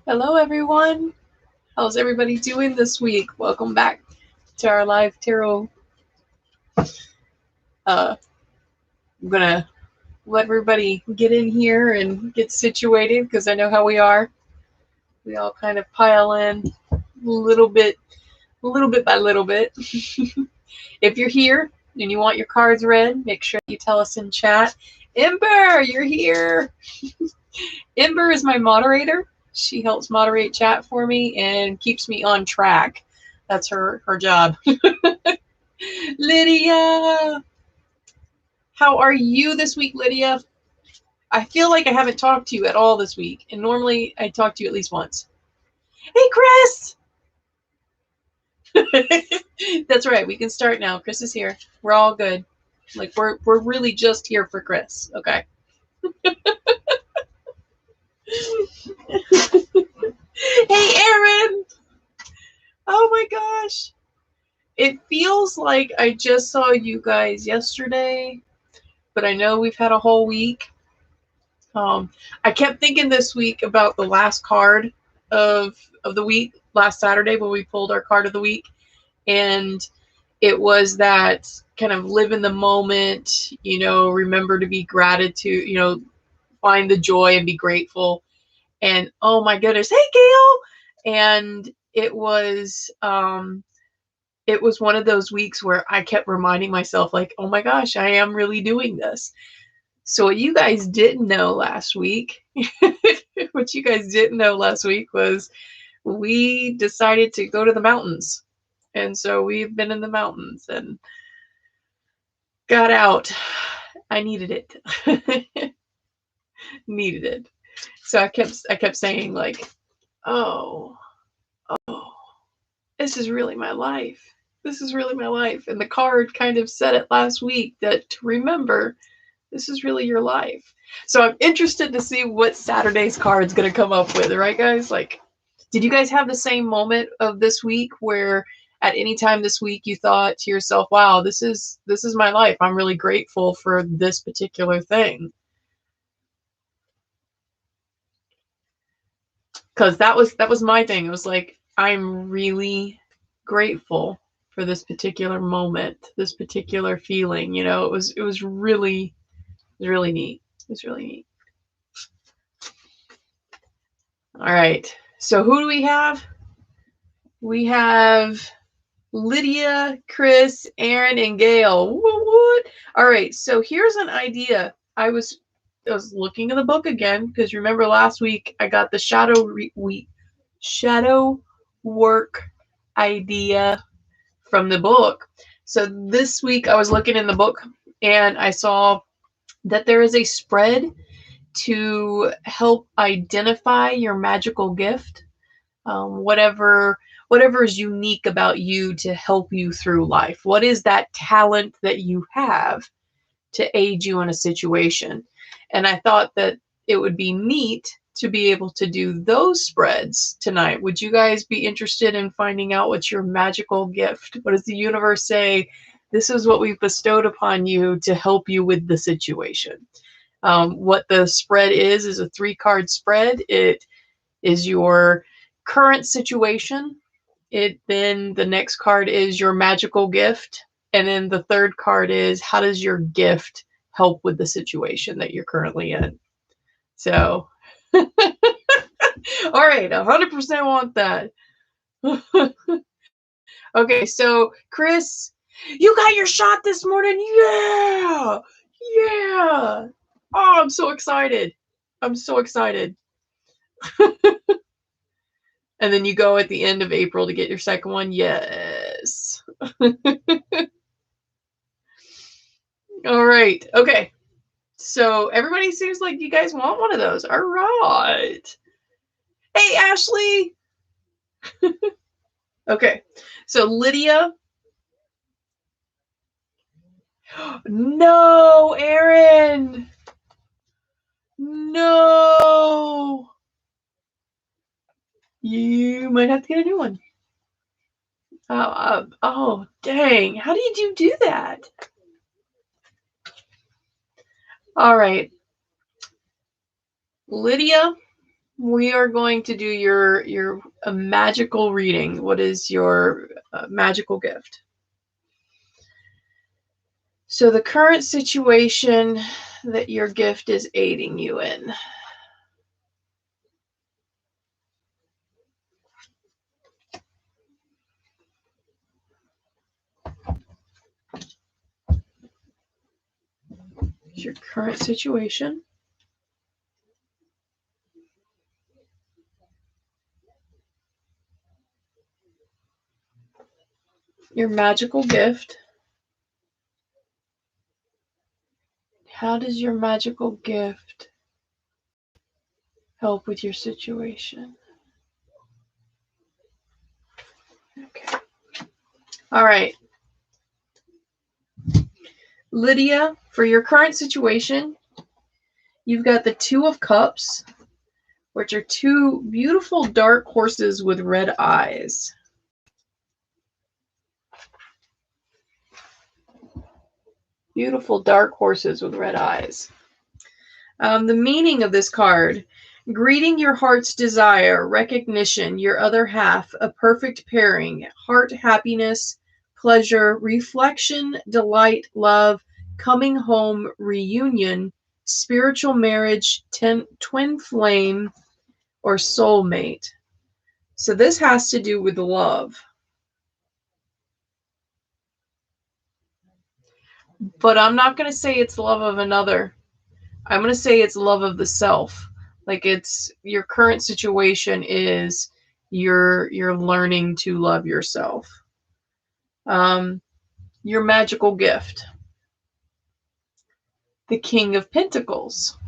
Hello, everyone. How's everybody doing this week? Welcome back to our live tarot. I'm gonna let everybody get in here and get situated because I know how we are. We all kind of pile in little bit by little bit. If you're here and you want your cards read, make sure you tell us in chat. Ember, you're here. Ember is my moderator. She helps moderate chat for me and keeps me on track. That's her job. Lydia, how are you this week, Lydia? I feel like I haven't talked to you at all this week, and normally I talk to you at least once. Hey, Chris! That's right, we can start now. Chris is here. We're all good. Like, we're really just here for Chris, okay? Hey, Aaron! Oh my gosh! It feels like I just saw you guys yesterday, but I know we've had a whole week. I kept thinking this week about the last card of the week, last Saturday when we pulled our card of the week, and it was that kind of live in the moment, remember to be gratitude, find the joy and be grateful. And oh my goodness, hey Gail! And it was one of those weeks where I kept reminding myself, like, oh my gosh, I am really doing this. So what you guys didn't know last week, was we decided to go to the mountains. And so we've been in the mountains and got out. I needed it. Needed it. So I kept saying, like, oh, this is really my life. This is really my life. And the card kind of said it last week, that to remember, this is really your life. So I'm interested to see what Saturday's card's going to come up with, right, guys? Like, did you guys have the same moment of this week where at any time this week you thought to yourself, wow, this is my life. I'm really grateful for this particular thing? Because that was my thing. It was like, I'm really grateful for this particular moment, this particular feeling. It was really neat. It was really neat. All right. So who do we have? We have Lydia, Chris, Aaron, and Gail. What? All right. So here's an idea. I was looking in the book again because remember last week I got the shadow work idea from the book. So this week I was looking in the book and I saw that there is a spread to help identify your magical gift, whatever is unique about you to help you through life. What is that talent that you have to aid you in a situation? And I thought that it would be neat to be able to do those spreads tonight. Would you guys be interested in finding out what's your magical gift? What does the universe say? This is what we've bestowed upon you to help you with the situation. What the spread is a 3-card spread. It is your current situation. Then the next card is your magical gift. And then the third card is, how does your gift help with the situation that you're currently in? So, all right, 100% want that. Okay, so Chris, you got your shot this morning. Yeah. Oh, I'm so excited. And then you go at the end of April to get your second one. Yes. All right. Okay. So everybody seems like you guys want one of those. All right. Hey, Ashley. Okay. So Lydia. No, Aaron. No. You might have to get a new one. Oh, dang. How did you do that? All right. Lydia, we are going to do your magical reading. What is your magical gift? So the current situation that your gift is aiding you in. Your current situation. Your magical gift. How does your magical gift help with your situation? Okay. All right. Lydia, for your current situation, you've got the Two of Cups, which are two beautiful dark horses with red eyes. Beautiful dark horses with red eyes. The meaning of this card: greeting your heart's desire, recognition, your other half, a perfect pairing, heart happiness, pleasure, reflection, delight, love, coming home, reunion, spiritual marriage, twin flame, or soulmate. So this has to do with love. But I'm not going to say it's love of another. I'm going to say it's love of the self. Like, it's your current situation is you're learning to love yourself. Your magical gift. The King of Pentacles.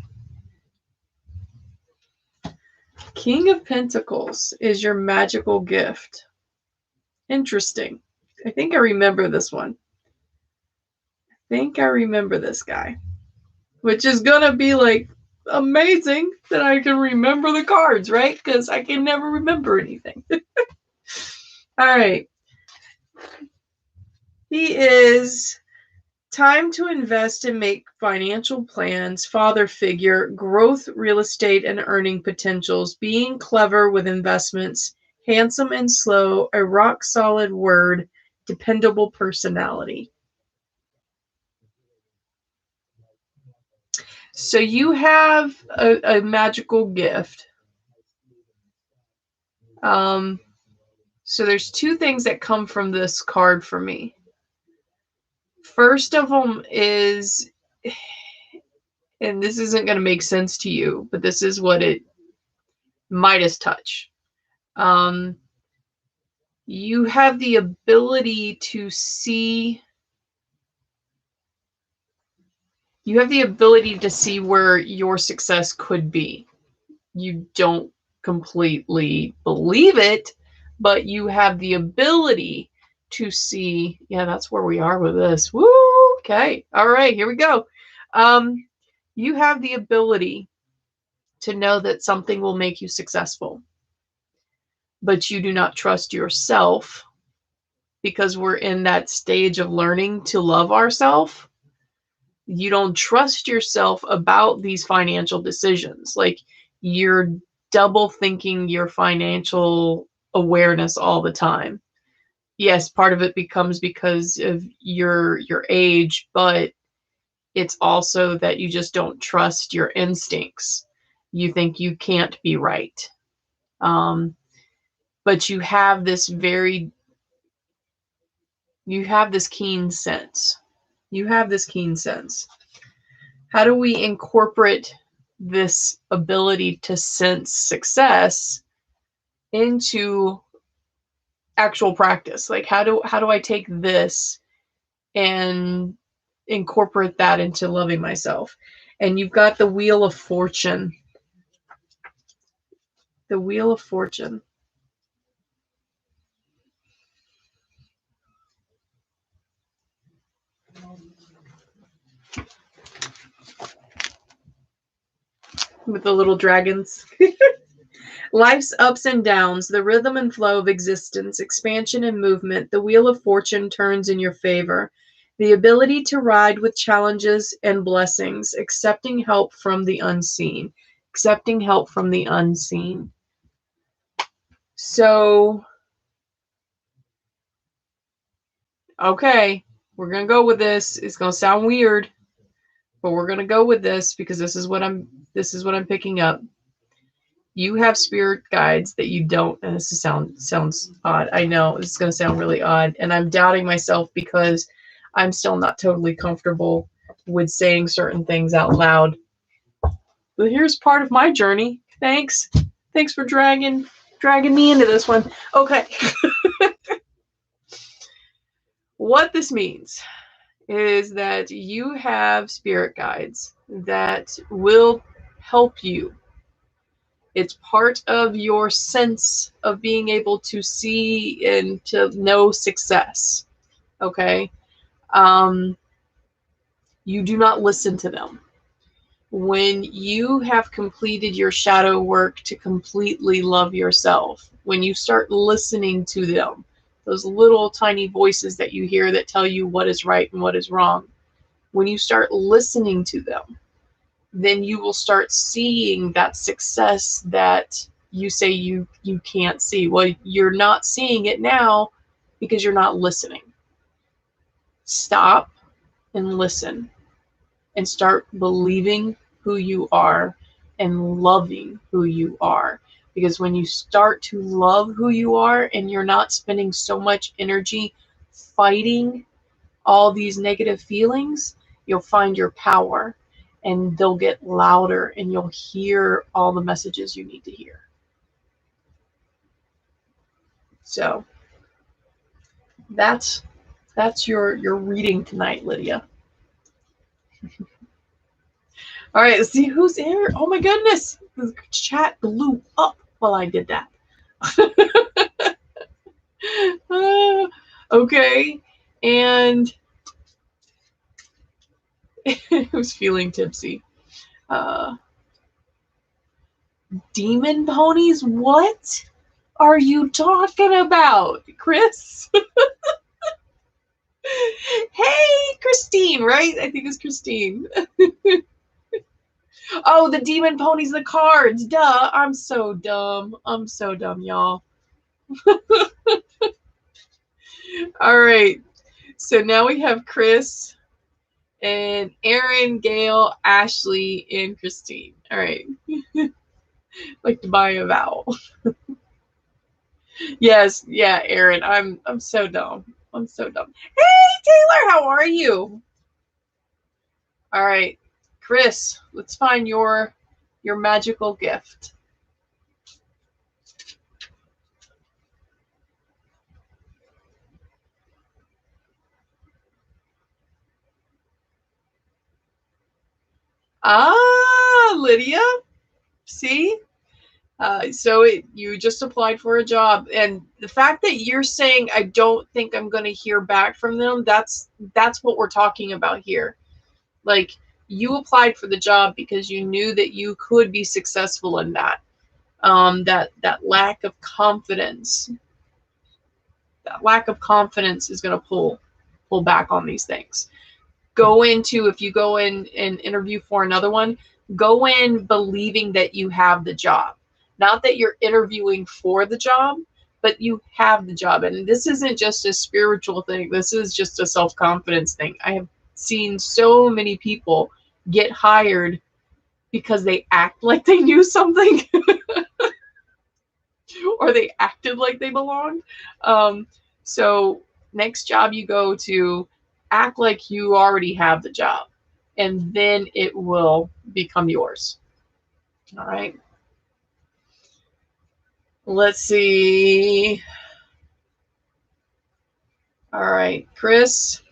King of Pentacles is your magical gift. Interesting. I think I remember this one. I think I remember this guy. Which is going to be like amazing that I can remember the cards, right? Because I can never remember anything. All right. He is time to invest and make financial plans, father figure, growth, real estate, and earning potentials, being clever with investments, handsome and slow, a rock solid word, dependable personality. So you have a magical gift. So there's two things that come from this card for me. First of them is, and this isn't going to make sense to you, but this is what it Midas touch. You have the ability to see. You have the ability to see where your success could be. You don't completely believe it, but you have the ability to see. Yeah, that's where we are with this. Woo! Okay. All right, here we go. You have the ability to know that something will make you successful, but you do not trust yourself because we're in that stage of learning to love ourselves. You don't trust yourself about these financial decisions. Like, you're double thinking your financial awareness all the time. Yes, part of it becomes because of your age, but it's also that you just don't trust your instincts. You think you can't be right. But you have this keen sense. You have this keen sense. How do we incorporate this ability to sense success into actual practice? Like, how do I take this and incorporate that into loving myself? And you've got the Wheel of Fortune. The Wheel of Fortune. With the little dragons. Life's ups and downs, the rhythm and flow of existence, expansion and movement, the Wheel of Fortune turns in your favor. The ability to ride with challenges and blessings, accepting help from the unseen. accepting help from the unseen. So, okay, we're going to go with this. It's going to sound weird, but we're going to go with this because this is what I'm picking up. You have spirit guides that you don't, and this sounds odd. I know it's going to sound really odd, and I'm doubting myself because I'm still not totally comfortable with saying certain things out loud. But here's part of my journey. Thanks for dragging me into this one. Okay. What this means is that you have spirit guides that will help you. It's part of your sense of being able to see and to know success. Okay? You do not listen to them. When you have completed your shadow work to completely love yourself, when you start listening to them, those little tiny voices that you hear that tell you what is right and what is wrong, when you start listening to them, then you will start seeing that success that you say you can't see. Well, you're not seeing it now because you're not listening. Stop and listen and start believing who you are and loving who you are. Because when you start to love who you are and you're not spending so much energy fighting all these negative feelings, you'll find your power and they'll get louder and you'll hear all the messages you need to hear. So that's your reading tonight, Lydia. All right, let's see who's here. Oh my goodness, the chat blew up while I did that. Okay, and who's feeling tipsy? Demon ponies? What are you talking about, Chris? Hey, Christine, right? I think it's Christine. Oh, the demon ponies, the cards. Duh. I'm so dumb, y'all. All right. So now we have Chris and Aaron, Gail, Ashley, and Christine. All right. Like to buy a vowel. Yes, yeah, Aaron. I'm so dumb. I'm so dumb. Hey, Taylor, how are you? All right, Chris, let's find your magical gift. Ah, Lydia. See? You just applied for a job, and the fact that you're saying I don't think I'm going to hear back from them, that's what we're talking about here. Like, you applied for the job because you knew that you could be successful in that. That lack of confidence. That lack of confidence is going to pull back on these things. If you go in and interview for another one, go in believing that you have the job. Not that you're interviewing for the job, but you have the job. And this isn't just a spiritual thing. This is just a self-confidence thing. I have seen so many people get hired because they act like they knew something or they acted like they belonged. So next job you go to, act like you already have the job, and then it will become yours. All right. Let's see. All right, Chris,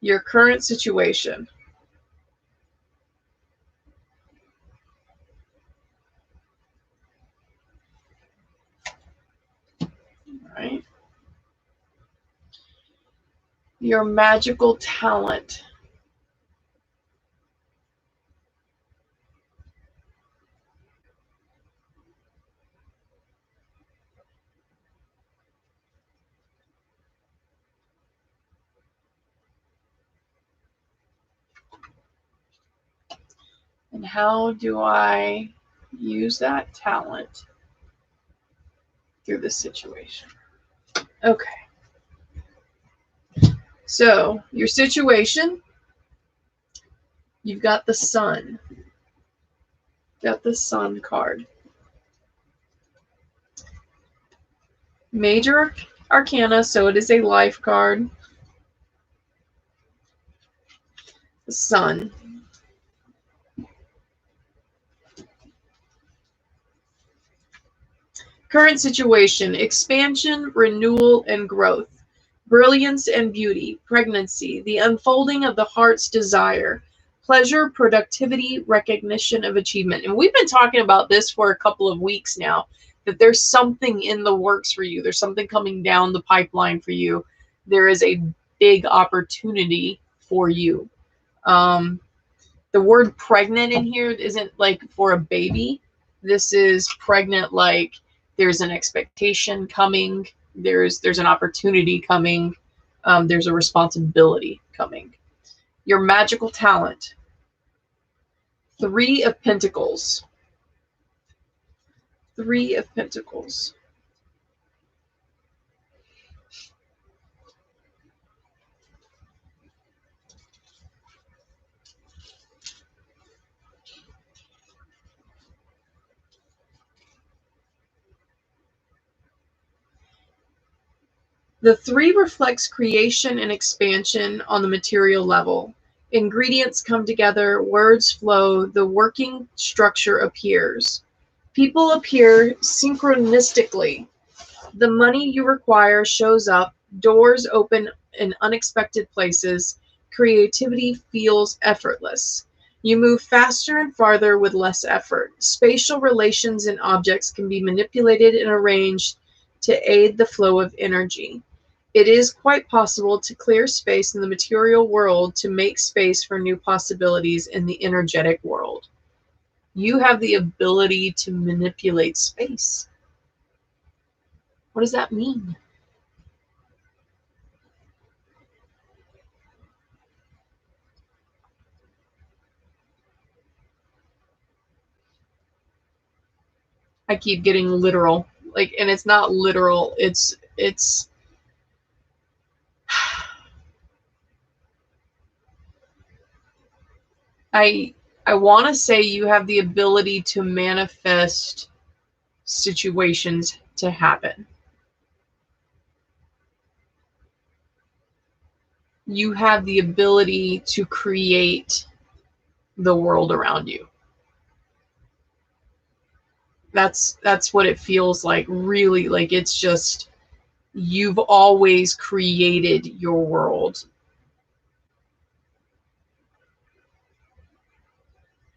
your current situation. All right. Your magical talent. And how do I use that talent through this situation? Okay. So, your situation, you've got the Sun. Got the Sun card. Major Arcana, so it is a life card. The Sun. Current situation, expansion, renewal, and growth. Brilliance and beauty, pregnancy, the unfolding of the heart's desire, pleasure, productivity, recognition of achievement. And we've been talking about this for a couple of weeks now, that there's something in the works for you. There's something coming down the pipeline for you. There is a big opportunity for you. The word pregnant in here isn't like for a baby. This is pregnant like there's an expectation coming. There's an opportunity coming. There's a responsibility coming. Your magical talent. 3 of Pentacles. 3 of Pentacles. The 3 reflects creation and expansion on the material level. Ingredients come together, words flow, the working structure appears. People appear synchronistically. The money you require shows up, doors open in unexpected places, creativity feels effortless. You move faster and farther with less effort. Spatial relations and objects can be manipulated and arranged to aid the flow of energy. It is quite possible to clear space in the material world to make space for new possibilities in the energetic world. You have the ability to manipulate space. What does that mean? I keep getting literal. And it's not literal. It's I want to say you have the ability to manifest situations to happen. You have the ability to create the world around you. That's what it feels like, really. Like, it's just, you've always created your world.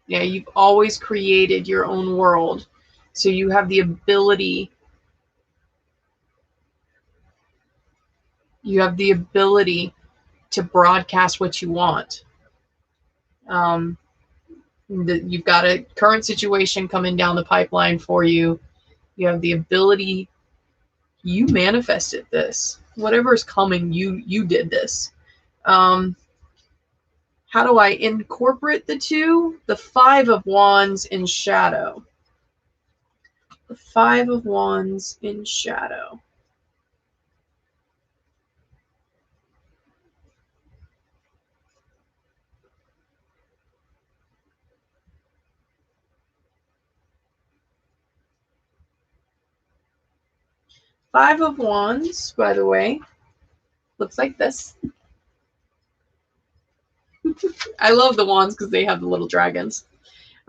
Yeah, you've always created your own world. So you have the ability. You have the ability to broadcast what you want. You've got a current situation coming down the pipeline for you. You have the ability. You manifested this. Whatever is coming, you did this. How do I incorporate the 2? The 5 of Wands in shadow. The 5 of Wands in shadow. Five of Wands, by the way, looks like this. I love the wands because they have the little dragons.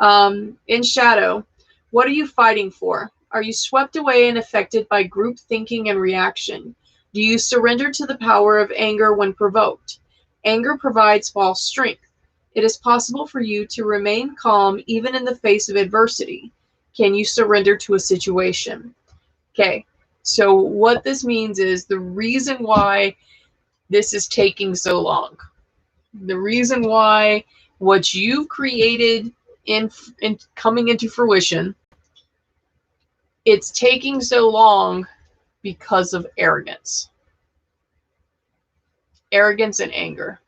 In shadow, what are you fighting for? Are you swept away and affected by group thinking and reaction? Do you surrender to the power of anger when provoked? Anger provides false strength. It is possible for you to remain calm even in the face of adversity. Can you surrender to a situation? Okay, so what this means is the reason why this is taking so long. The reason why what you've created in coming into fruition, it's taking so long because of arrogance. Arrogance and anger.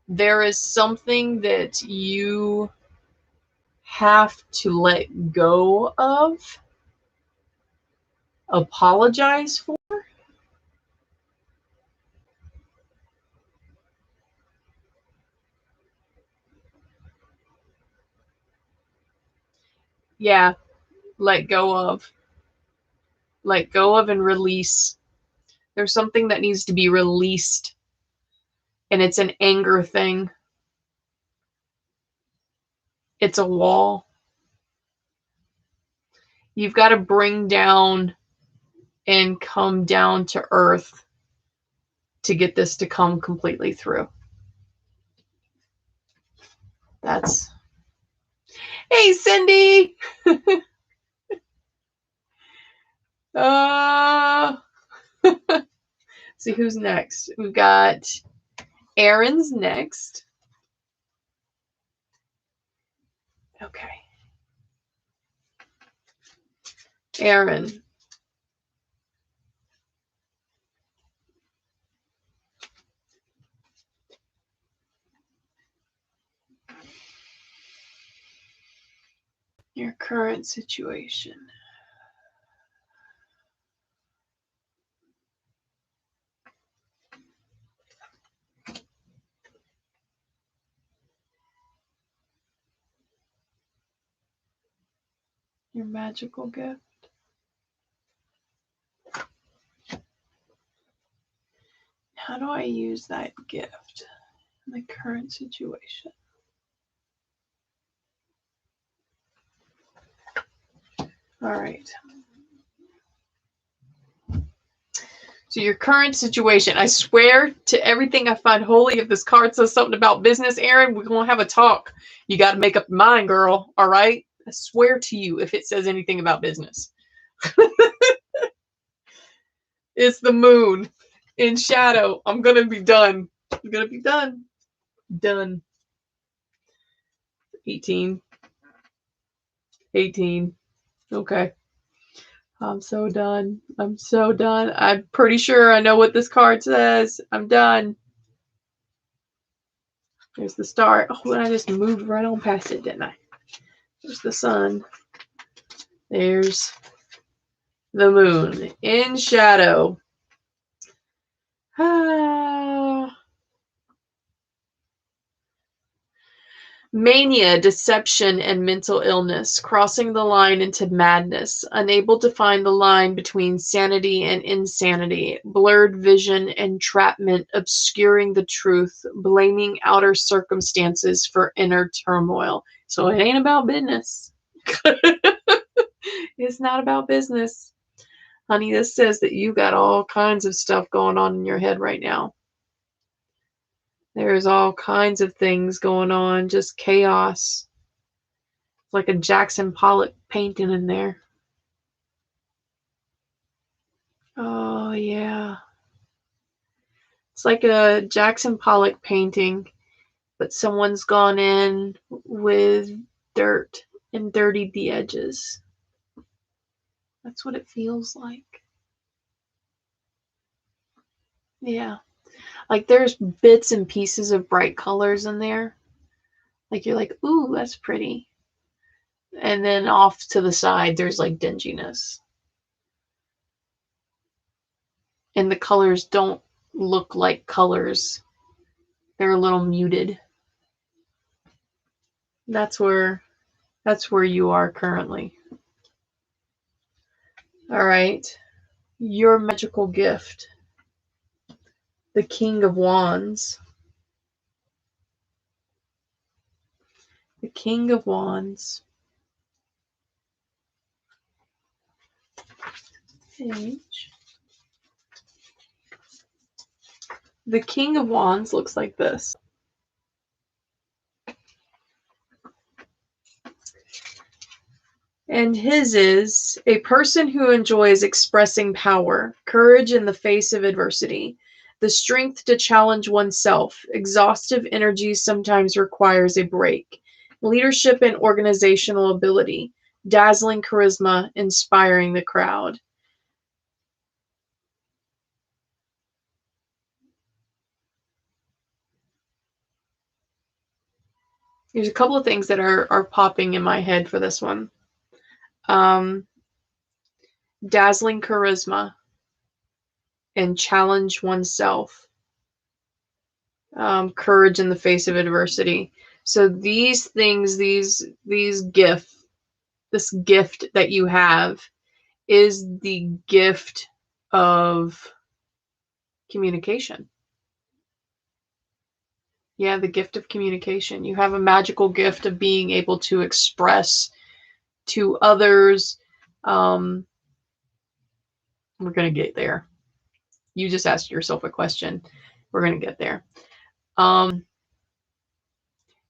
There is something that you have to let go of, apologize for. Yeah, let go of. Let go of and release. There's something that needs to be released, and it's an anger thing. It's a wall. You've got to bring down and come down to earth to get this to come completely through. That's... Hey, Cindy! See who's next. We've got Aaron's next. Okay. Aaron. Your current situation. Your magical gift. How do I use that gift in the current situation? All right. So your current situation, I swear to everything I find holy, if this card says something about business, Aaron, we're going to have a talk. You got to make up your mind, girl. All right? I swear to you if it says anything about business. It's the moon in shadow. I'm going to be done. I'm going to be done. Done. 18. 18. Okay. I'm so done. I'm so done. I'm pretty sure I know what this card says. I'm done. There's the star. Oh, and I just moved right on past it, didn't I? There's the sun. There's the moon in shadow. Mania, deception, and mental illness, crossing the line into madness, unable to find the line between sanity and insanity, blurred vision, entrapment, obscuring the truth, blaming outer circumstances for inner turmoil. So it ain't about business. It's not about business. Honey, this says that you got all kinds of stuff going on in your head right now. There's all kinds of things going on, just chaos. It's like a Jackson Pollock painting in there. Oh, yeah. It's like a Jackson Pollock painting, but someone's gone in with dirt and dirtied the edges. That's what it feels like. Yeah. Like there's bits and pieces of bright colors in there. Like you're like, ooh, that's pretty. And then off to the side, there's like dinginess. And the colors don't look like colors. They're a little muted. That's where you are currently. All right. Your magical gift. The King of Wands. The King of Wands. Page. The King of Wands looks like this. And his is a person who enjoys expressing power, courage in the face of adversity, the strength to challenge oneself. Exhaustive energy sometimes requires a break. Leadership and organizational ability, dazzling charisma, inspiring the crowd. There's a couple of things that are popping in my head for this one. Dazzling charisma and challenge oneself. Courage in the face of adversity. So these things, this gift that you have is the gift of communication. Yeah, the gift of communication. You have a magical gift of being able to express to others. We're going to get there. You just asked yourself a question. We're going to get there.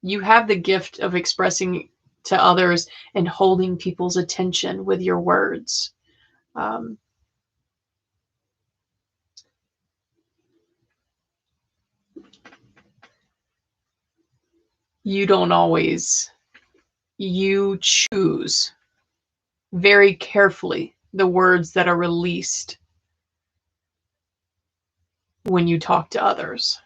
You have the gift of expressing to others and holding people's attention with your words. You don't always, you choose very carefully the words that are released when you talk to others.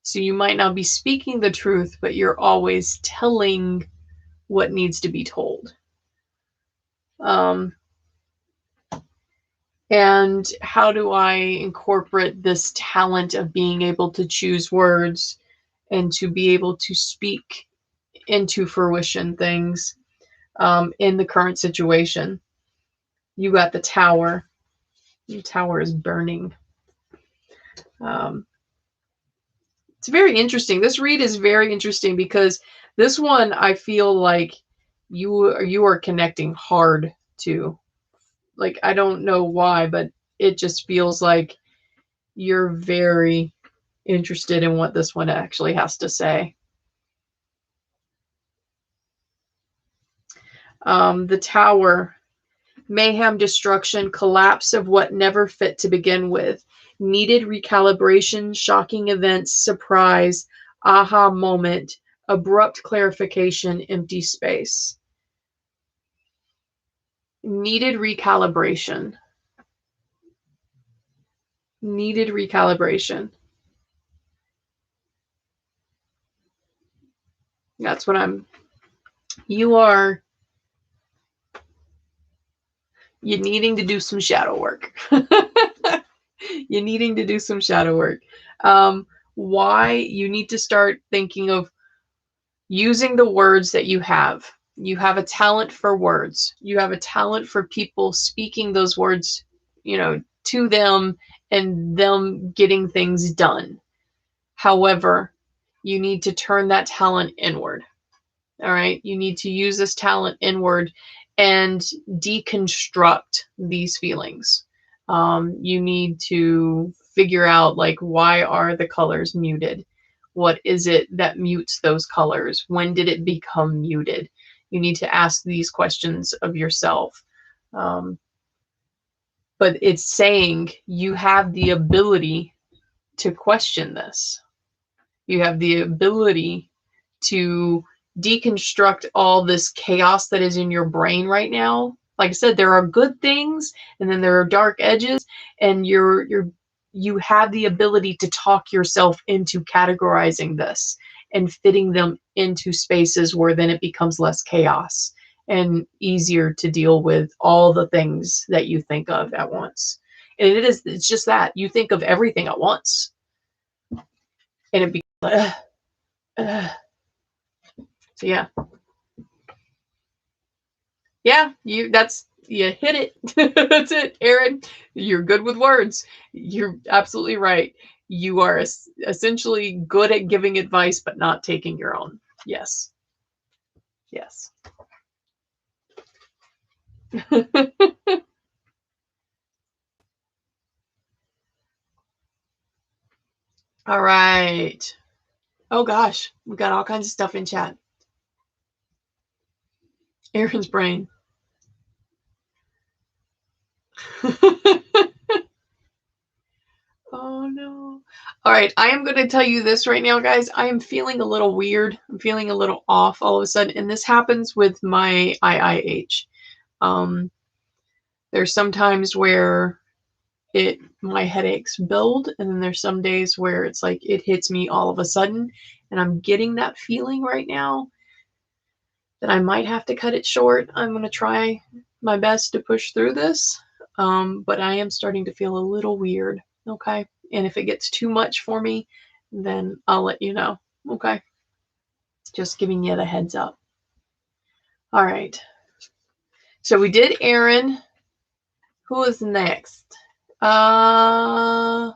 So you might not be speaking the truth, but you're always telling what needs to be told. And how do I incorporate this talent of being able to choose words and to be able to speak into fruition things in the current situation? You got the Tower. The Tower is burning. It's very interesting. This read is very interesting because this one I feel like you are connecting hard to. Like, I don't know why, but it just feels like you're very interested in what this one actually has to say. The Tower. Mayhem, destruction, collapse of what never fit to begin with. Needed recalibration, shocking events, surprise, aha moment, abrupt clarification, empty space. Needed recalibration. Needed recalibration. That's what you're needing to do some shadow work. You're needing to do some shadow work. Why? You need to start thinking of using the words that you have. You have a talent for words. You have a talent for people speaking those words, to them and them getting things done. However, you need to turn that talent inward. All right. You need to use this talent inward and deconstruct these feelings. You need to figure out, like, why are the colors muted? What is it that mutes those colors? When did it become muted? You need to ask these questions of yourself. But it's saying you have the ability to question this. You have the ability to deconstruct all this chaos that is in your brain right now. Like I said, there are good things and then there are dark edges, and you have the ability to talk yourself into categorizing this and fitting them into spaces where then it becomes less chaos and easier to deal with all the things that you think of at once. And it's just that you think of everything at once, and it becomes so yeah, you hit it. That's it, Aaron. You're good with words. You're absolutely right. You are essentially good at giving advice, but not taking your own. Yes. Yes. All right. Oh gosh, we got all kinds of stuff in chat. Aaron's brain. Oh no. All right, I am going to tell you this right now, guys. I am feeling a little weird. I'm feeling a little off all of a sudden, and this happens with my IIH. There's some times where my headaches build, and then there's some days where it's like it hits me all of a sudden, And I'm getting that feeling right now that I might have to cut it short. I'm going to try my best to push through this. But I am starting to feel a little weird. Okay. And if it gets too much for me, then I'll let you know. Okay. Just giving you the heads up. All right. So we did Aaron. Who is next? Oh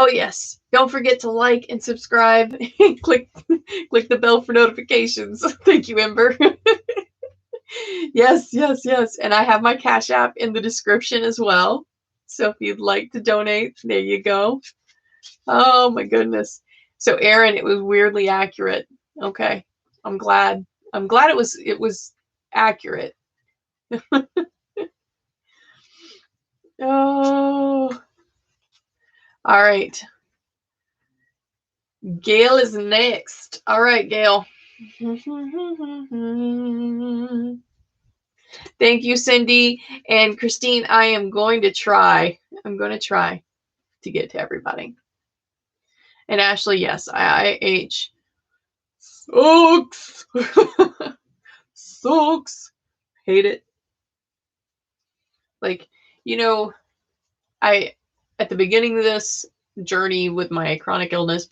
yes. Don't forget to like and subscribe. click the bell for notifications. Thank you, Ember. Yes. And I have my Cash App in the description as well. So if you'd like to donate, there you go. Oh my goodness. So Aaron, it was weirdly accurate. Okay. I'm glad it was accurate. Oh. All right. Gail is next. All right, Gail. Thank you, Cindy and Christine. I am going to try. I'm going to try to get to everybody. And Ashley, yes, IIH sucks. Sucks. Hate it. Like, you know, at the beginning of this journey with my chronic illness,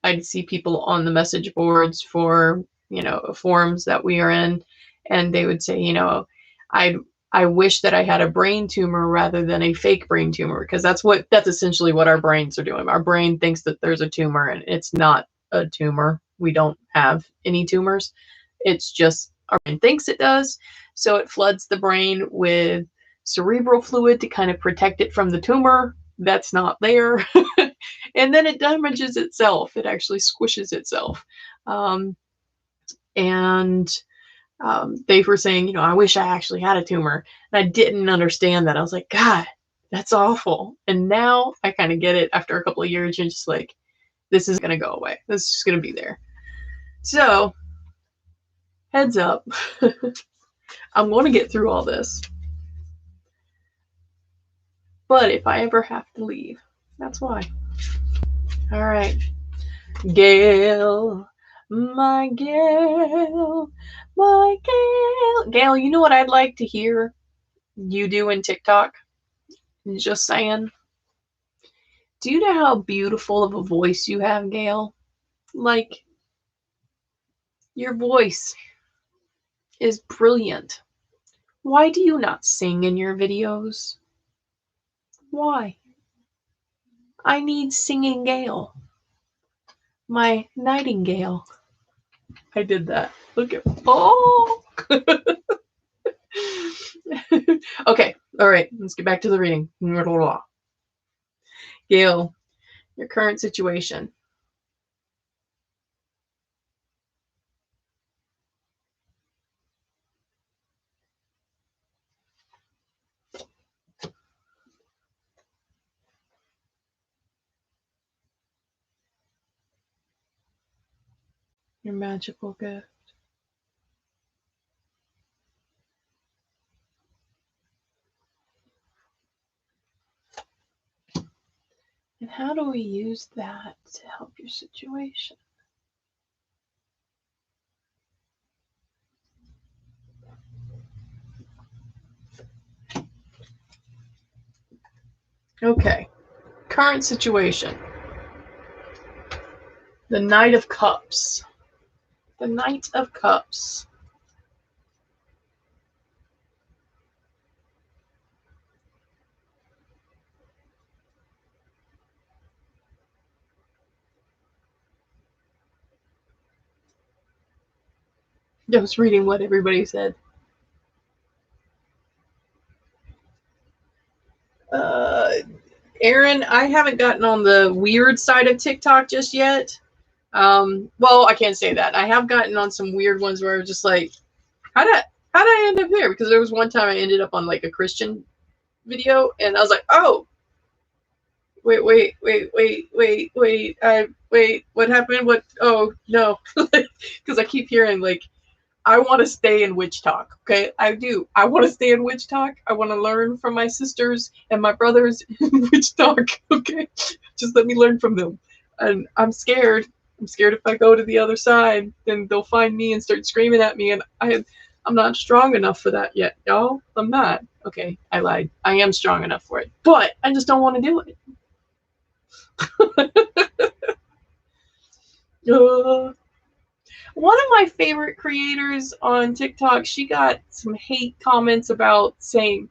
I'd see people on the message boards for, forums that we are in, and they would say, I wish that I had a brain tumor rather than a fake brain tumor, because that's essentially what our brains are doing. Our brain thinks that there's a tumor, and it's not a tumor. We don't have any tumors. It's just our brain thinks it does. So it floods the brain with cerebral fluid to kind of protect it from the tumor that's not there. And then it damages itself. It actually squishes itself. They were saying, I wish I actually had a tumor. And I didn't understand that. I was like, God, that's awful. And now I kind of get it after a couple of years. You're just like, this is going to go away. This is just going to be there. So, heads up. I'm going to get through all this. But if I ever have to leave, that's why. All right. Gail, my Gail, my Gail. Gail, you know what I'd like to hear you do in TikTok? Just saying. Do you know how beautiful of a voice you have, Gail? Like, your voice is brilliant. Why do you not sing in your videos? Why? I need singing Gail. My nightingale. I did that. Look at, oh. Okay. All right. Let's get back to the reading. Gail, your current situation. Your magical gift. And how do we use that to help your situation? Okay. Current situation. The Knight of Cups. The Knight of Cups. I was reading what everybody said. Aaron, I haven't gotten on the weird side of TikTok just yet. Well, I can't say that. I have gotten on some weird ones where I was just like, how did I end up there? Because there was one time I ended up on like a Christian video, and I was like, oh, wait, what happened? What? Oh, no. Because I keep hearing like, I want to stay in witch talk. Okay, I do. I want to stay in witch talk. I want to learn from my sisters and my brothers in witch talk. Okay, just let me learn from them. And I'm scared I'm scared if I go to the other side, then they'll find me and start screaming at me, and I'm not strong enough for that yet, y'all. I'm not. Okay, I lied. I am strong enough for it, but I just don't want to do it. One of my favorite creators on TikTok, she got some hate comments about saying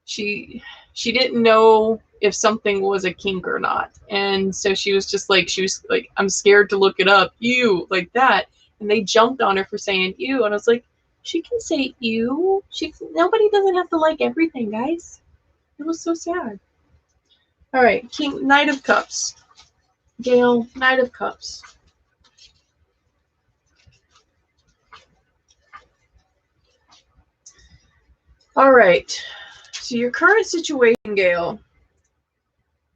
she didn't know if something was a kink or not, and so she was like, I'm scared to look it up, ew, like that, and they jumped on her for saying ew, and I was like, she can say ew. Nobody doesn't have to like everything, guys. It was so sad. All right, Knight of Cups. Gail, Knight of Cups. All right. So your current situation, Gail.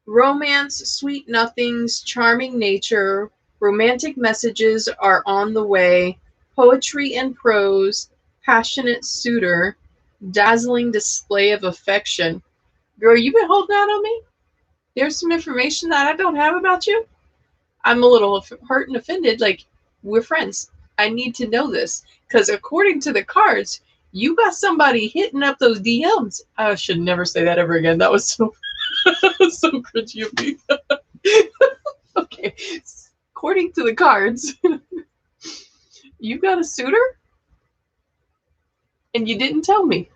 Romance, sweet nothings, charming nature, romantic messages are on the way, poetry and prose, passionate suitor, dazzling display of affection. Girl, you been holding out on me? There's some information that I don't have about you? I'm a little hurt and offended. Like, we're friends. I need to know this. Because according to the cards, you got somebody hitting up those DMs. I should never say that ever again. That was so, so cringy of me. Okay. According to the cards, you got a suitor? And you didn't tell me.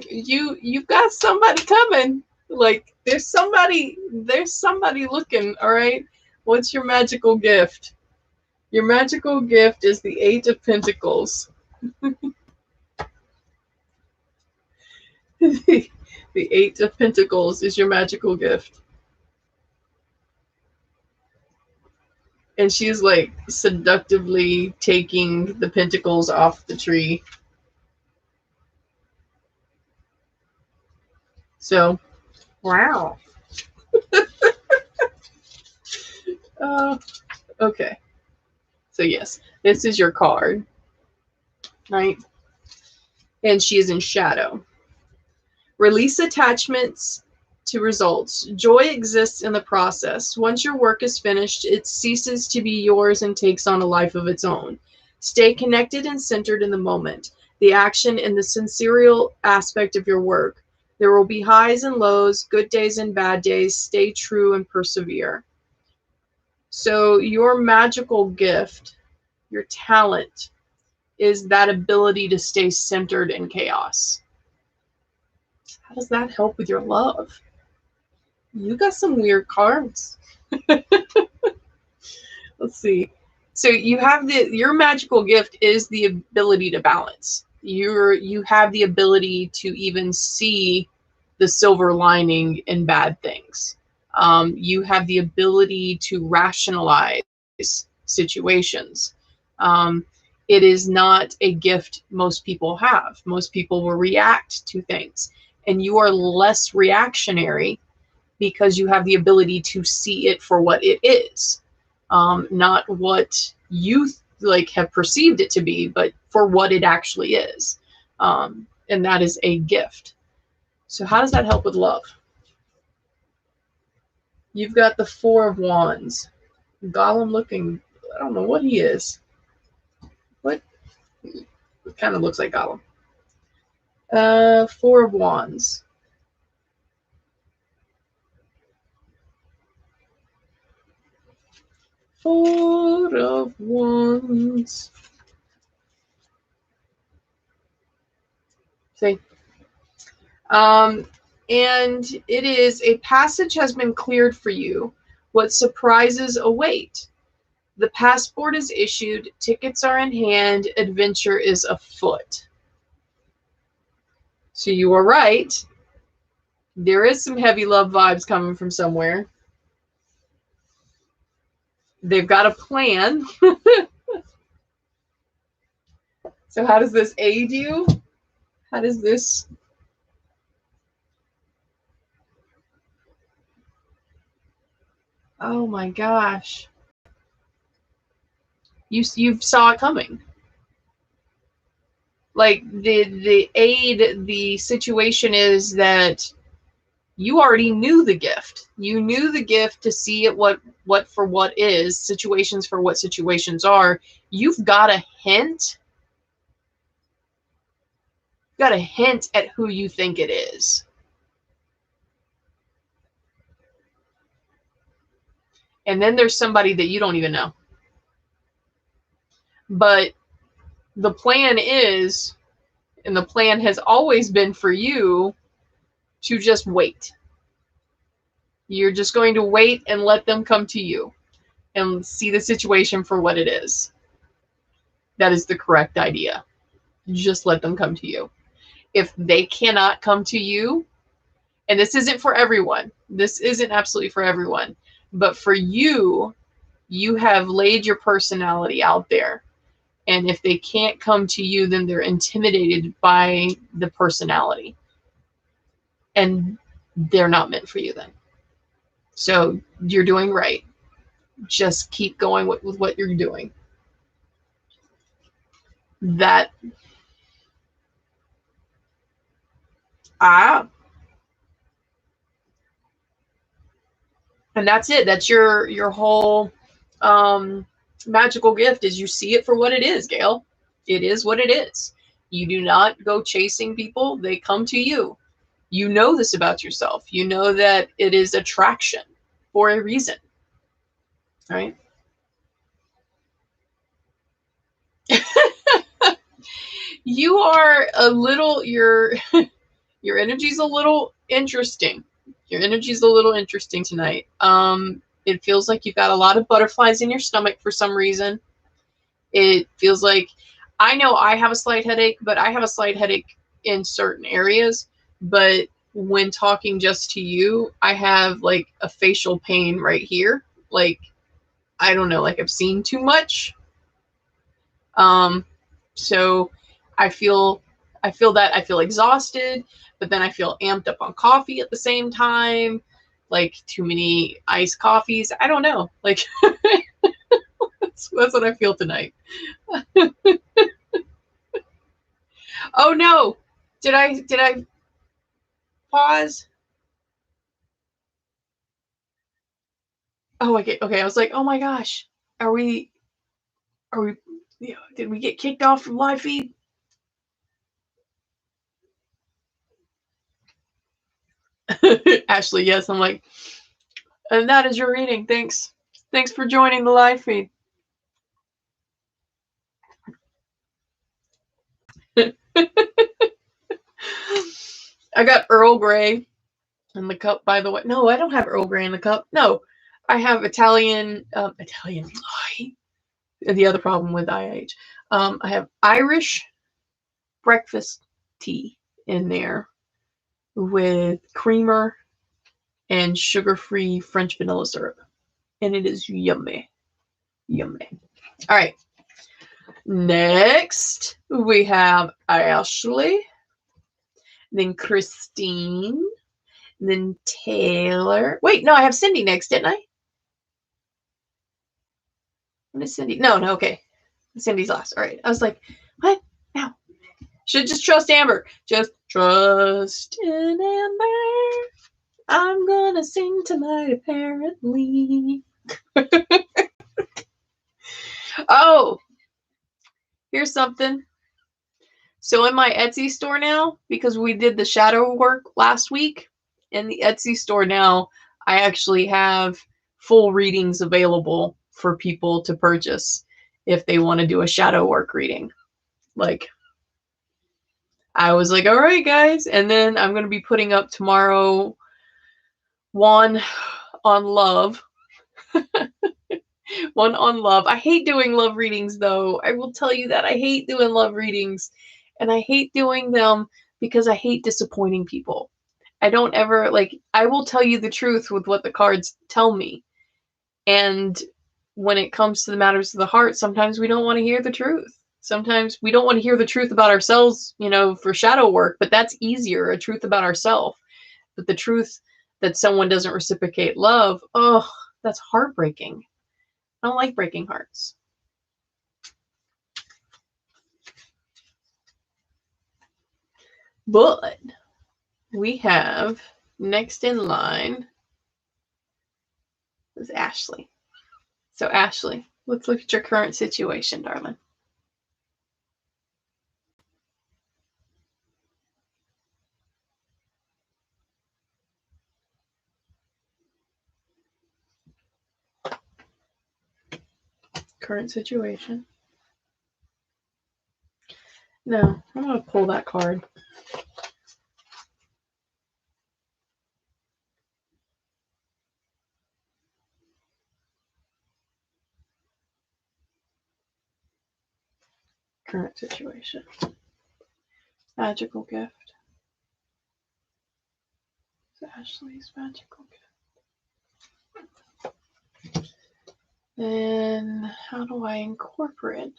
You've got somebody coming. Like, there's somebody looking. All right, what's your magical gift? Your magical gift is the Eight of Pentacles. The Eight of Pentacles is your magical gift, and she's like seductively taking the pentacles off the tree. So, wow. Okay. So yes, this is your card, right? And she is in shadow. Release attachments to results. Joy exists in the process. Once your work is finished, it ceases to be yours and takes on a life of its own. Stay connected and centered in the moment, the action and the sensorial aspect of your work. There will be highs and lows, good days and bad days. Stay true and persevere. So your magical gift, your talent, is that ability to stay centered in chaos. How does that help with your love? You got some weird cards. Let's see. So you have your magical gift is the ability to balance. You have the ability to even see the silver lining in bad things. You have the ability to rationalize situations. It is not a gift most people have. Most people will react to things, and you are less reactionary because you have the ability to see it for what it is, not what you like have perceived it to be, but for what it actually is, and that is a gift. So how does that help with love? You've got the Four of Wands. Gollum looking, I don't know what he is. What? It kind of looks like Gollum. Four of Wands. Four of Wands. See? And it is a passage has been cleared for you. What surprises await? The passport is issued, tickets are in hand, adventure is afoot. So you are right. There is some heavy love vibes coming from somewhere. They've got a plan. So how does this aid you? How does this... Oh my gosh. You saw it coming. Like the situation is that you already knew the gift. You knew the gift to see it what for what is, situations for what situations are. You've got a hint. Got a hint at who you think it is. And then there's somebody that you don't even know. But the plan is, and the plan has always been for you to just wait. You're just going to wait and let them come to you and see the situation for what it is. That is the correct idea. Just let them come to you. If they cannot come to you, and this isn't for everyone, this isn't absolutely for everyone, but for you, you have laid your personality out there. And if they can't come to you, then they're intimidated by the personality. And they're not meant for you then. So you're doing right. Just keep going with what you're doing. That and that's it. That's your whole magical gift, is you see it for what it is, Gail. It is what it is. You do not go chasing people. They come to you. You know this about yourself. You know that it is attraction for a reason. Right? You are a little, your energy's a little interesting. Your energy's a little interesting tonight. It feels like you've got a lot of butterflies in your stomach for some reason. It feels like, I know I have a slight headache, but I have a slight headache in certain areas. But when talking just to you, I have like a facial pain right here. Like, I don't know, like I've seen too much. So I feel that I feel exhausted, but then I feel amped up on coffee at the same time, like too many iced coffees. I don't know. Like that's what I feel tonight. Oh no. Did I pause? Oh, okay. I was like, "Oh my gosh. Are we did we get kicked off from live feed?" Ashley, yes. I'm like, and that is your reading. Thanks. Thanks for joining the live feed. I got Earl Grey in the cup, by the way. No, I don't have Earl Grey in the cup. No, I have Italian. The other problem with IH. I have Irish breakfast tea in there with creamer and sugar-free French vanilla syrup. And it is yummy. Yummy. All right. Next, we have Ashley, then Christine, then Taylor. Wait, no, I have Cindy next, didn't I? When is Cindy? No, okay. Cindy's last. All right. I was like, what? No. Should just trust Amber. Just trust in Amber. I'm gonna sing tonight, apparently. Oh, here's something. So in my Etsy store now, because we did the shadow work last week, in the Etsy store now, I actually have full readings available for people to purchase if they want to do a shadow work reading. Like, I was like, all right, guys. And then I'm going to be putting up tomorrow one on love. One on love. I hate doing love readings, though. I will tell you that I hate doing love readings. And I hate doing them because I hate disappointing people. I don't ever, like, I will tell you the truth with what the cards tell me. And when it comes to the matters of the heart, sometimes we don't want to hear the truth. Sometimes we don't want to hear the truth about ourselves, for shadow work, but that's easier, a truth about ourselves. But the truth that someone doesn't reciprocate love, oh, that's heartbreaking. I don't like breaking hearts. But we have next in line is Ashley. So Ashley, let's look at your current situation, darling. Current situation. No, I'm going to pull that card. Current situation. Magical gift. It's Ashley's magical gift. And how do I incorporate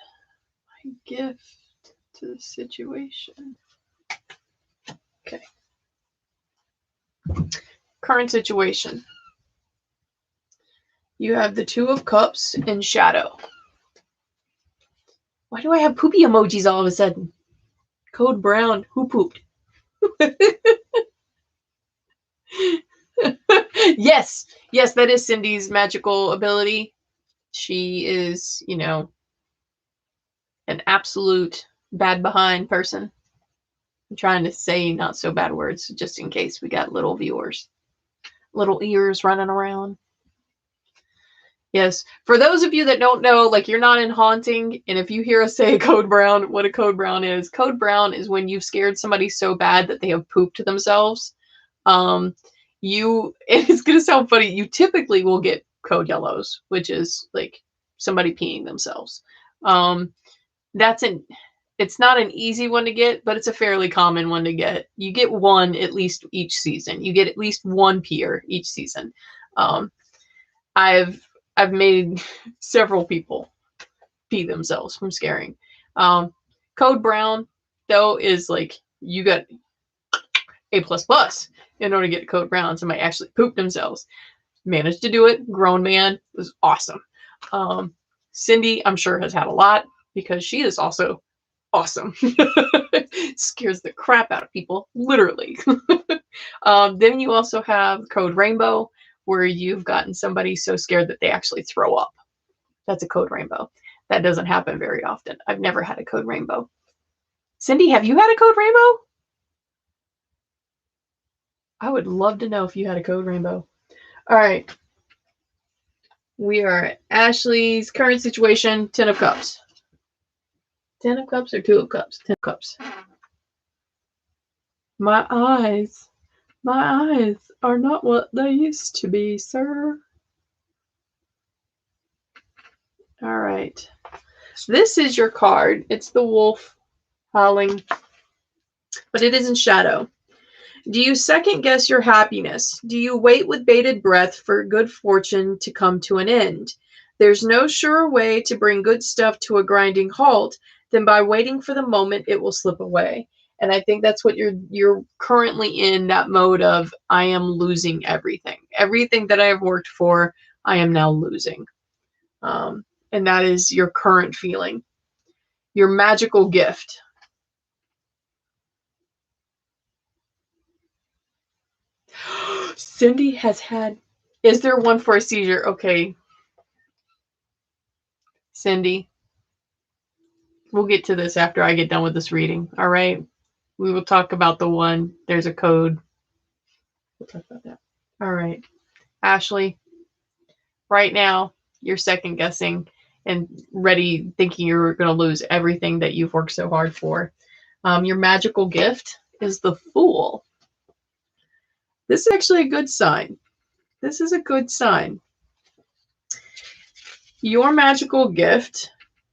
my gift to the situation? Okay. Current situation. You have the Two of Cups in shadow. Why do I have poopy emojis all of a sudden? Code Brown. Who pooped? Yes. Yes, that is Cindy's magical ability. She is, you know, an absolute bad behind person. I'm trying to say not so bad words just in case we got little viewers. Little ears running around. Yes. For those of you that don't know, like you're not in Haunting, and if you hear us say Code Brown, what a Code Brown is when you've scared somebody so bad that they have pooped themselves. It's gonna sound funny, you typically will get code yellows, which is like somebody peeing themselves. It's not an easy one to get, but it's a fairly common one to get. You get one at least each season. You get at least one peer each season. I've made several people pee themselves from scaring. Code Brown, though, is like you got A++ in order to get Code Brown. Somebody actually pooped themselves. Managed to do it. Grown man. It was awesome. Cindy, I'm sure, has had a lot because she is also awesome. Scares the crap out of people, literally. Then you also have Code Rainbow, where you've gotten somebody so scared that they actually throw up. That's a Code Rainbow. That doesn't happen very often. I've never had a Code Rainbow. Cindy, have you had a Code Rainbow? I would love to know if you had a Code Rainbow. All right. We are at Ashley's current situation, 10 of Cups. 10 of Cups or 2 of Cups? 10 of Cups. My eyes are not what they used to be, sir. All right. This is your card. It's the wolf howling, but it is in shadow. Do you second guess your happiness? Do you wait with bated breath for good fortune to come to an end? There's no surer way to bring good stuff to a grinding halt than by waiting for the moment it will slip away. And I think that's what you're currently in, that mode of I am losing everything. Everything that I have worked for, I am now losing. And that is your current feeling. Your magical gift. Cindy has had. Is there one for a seizure? Okay. Cindy, we'll get to this after I get done with this reading. All right. We will talk about the one. There's a code. We'll talk about that. All right. Ashley, right now, you're second guessing and ready, thinking you're going to lose everything that you've worked so hard for. Your magical gift is the Fool. This is actually a good sign. This is a good sign. Your magical gift,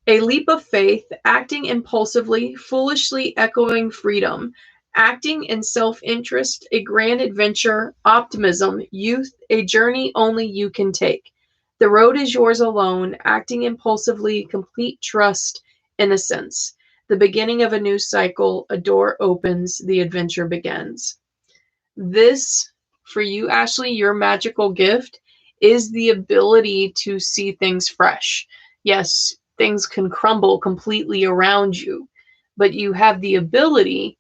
a leap of faith, acting impulsively, foolishly echoing freedom, acting in self-interest, a grand adventure, optimism, youth, a journey only you can take. The road is yours alone, acting impulsively, complete trust, innocence. The beginning of a new cycle, a door opens, the adventure begins. This, for you, Ashley, your magical gift is the ability to see things fresh. Yes, things can crumble completely around you, but you have the ability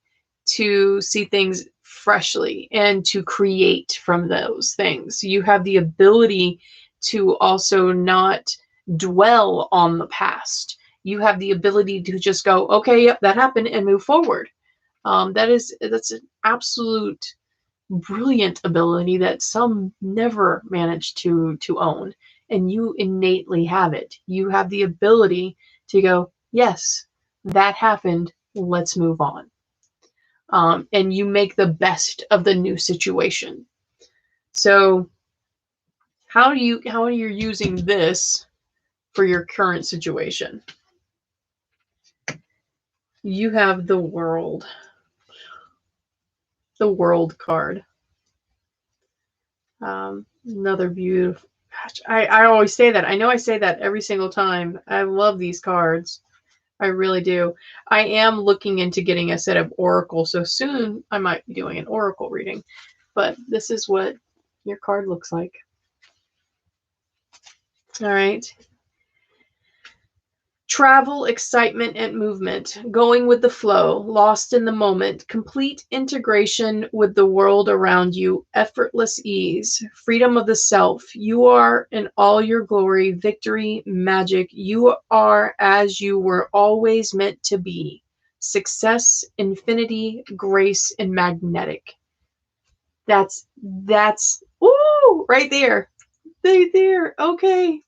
to see things freshly and to create from those things. You have the ability to also not dwell on the past. You have the ability to just go, okay, yep, that happened, and move forward. That's an absolute brilliant ability that some never manage to own, and you innately have it. You have the ability to go, yes, that happened, let's move on. And you make the best of the new situation. So how are you using this for your current situation? You have the world card. Another beautiful, gosh, I always say that. I know I say that every single time. I love these cards. I really do. I am looking into getting a set of Oracle, so soon I might be doing an Oracle reading. But this is what your card looks like. All right. Travel, excitement, and movement, going with the flow, lost in the moment, complete integration with the world around you, effortless ease, freedom of the self. You are in all your glory, victory, magic. You are as you were always meant to be. Success, infinity, grace, and magnetic. That's ooh, right there. Right there. Okay.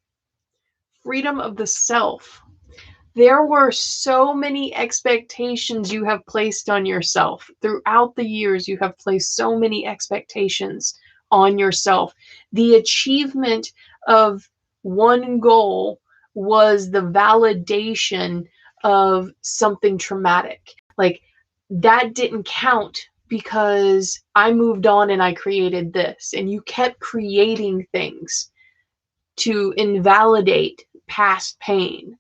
Freedom of the self. There were so many expectations you have placed on yourself. Throughout the years, you have placed so many expectations on yourself. The achievement of one goal was the validation of something traumatic. Like, that didn't count because I moved on and I created this. And you kept creating things to invalidate past pain.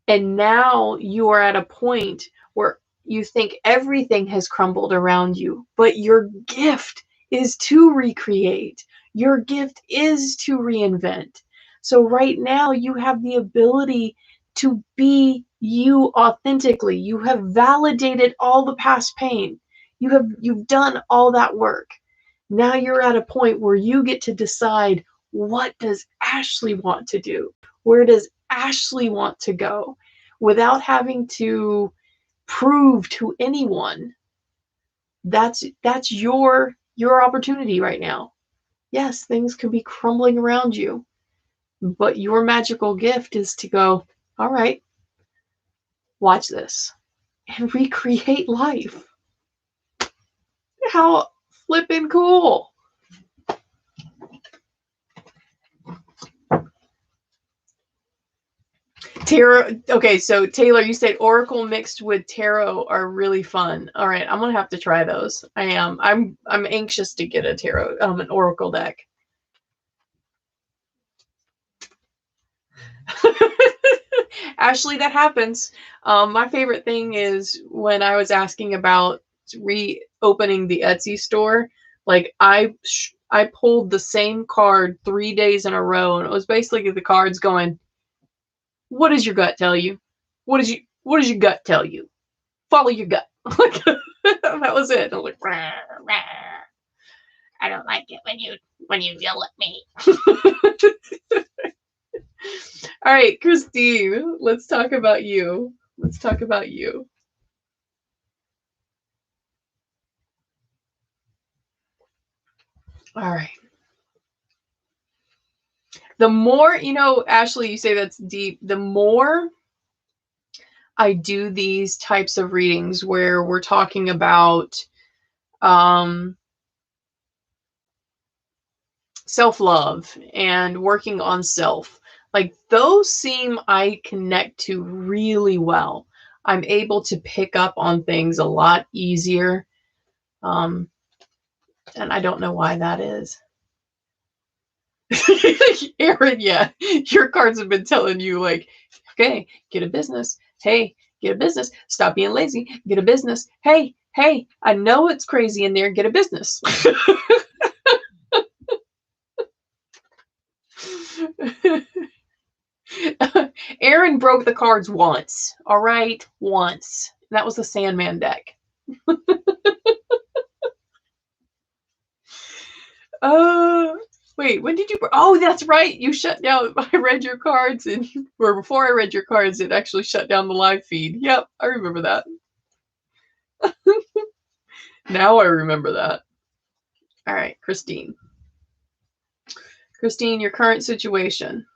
And now you are at a point where you think everything has crumbled around you, but your gift is to recreate. Your gift is to reinvent. So right now you have the ability to be you authentically. You have validated all the past pain. You've done all that work. Now you're at a point where you get to decide, what does Ashley want to do? Where does Ashley want to go, without having to prove to anyone? That's your opportunity right now. Yes, things could be crumbling around you, but your magical gift is to go, all right, watch this, and recreate life. How flippin' cool. Tarot. Okay, so Taylor, you said Oracle mixed with Tarot are really fun. All right, I'm gonna have to try those. I am. I'm anxious to get a Tarot, an Oracle deck. Ashley, that happens. My favorite thing is when I was asking about reopening the Etsy store. Like, I pulled the same card 3 days in a row, and it was basically the cards going, what does your gut tell you? What does your gut tell you? Follow your gut. That was it. I'm like, rah, rah. I don't like it when you yell at me. All right, Christine, let's talk about you. Let's talk about you. All right. The more, Ashley, you say that's deep. The more I do these types of readings where we're talking about self-love and working on self, like, those seem I connect to really well. I'm able to pick up on things a lot easier. And I don't know why that is. Aaron, yeah, your cards have been telling you, like, okay, get a business. Hey, get a business. Stop being lazy. Get a business. Hey, I know it's crazy in there. Get a business. Aaron broke the cards once. All right, once. That was the Sandman deck. Wait, when did you? Oh, that's right. You shut down. I read your cards, and or before I read your cards, it actually shut down the live feed. Yep, I remember that. Now I remember that. All right, Christine. Christine, your current situation.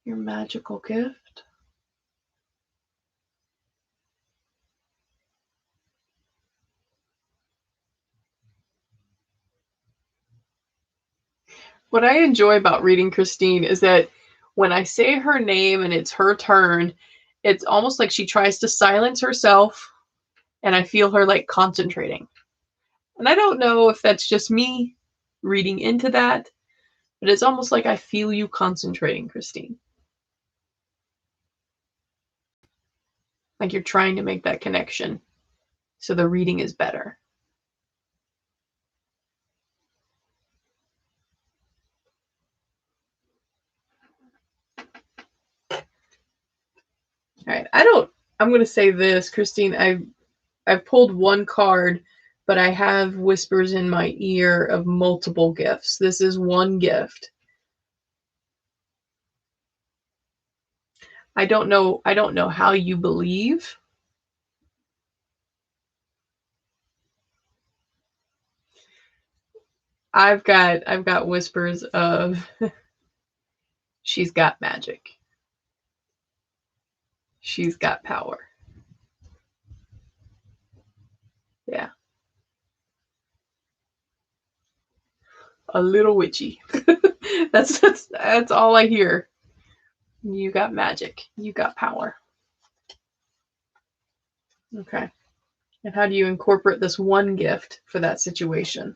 Your magical gift. What I enjoy about reading Christine is that when I say her name and it's her turn, it's almost like she tries to silence herself, and I feel her like concentrating. And I don't know if that's just me reading into that, but it's almost like I feel you concentrating, Christine. Like you're trying to make that connection so the reading is better. All right. I'm going to say this, Christine. I've pulled one card, but I have whispers in my ear of multiple gifts. This is one gift. I don't know how you believe. I've got whispers of she's got magic. She's got power. Yeah. A little witchy. that's all I hear. You got magic. You got power. Okay. And how do you incorporate this one gift for that situation?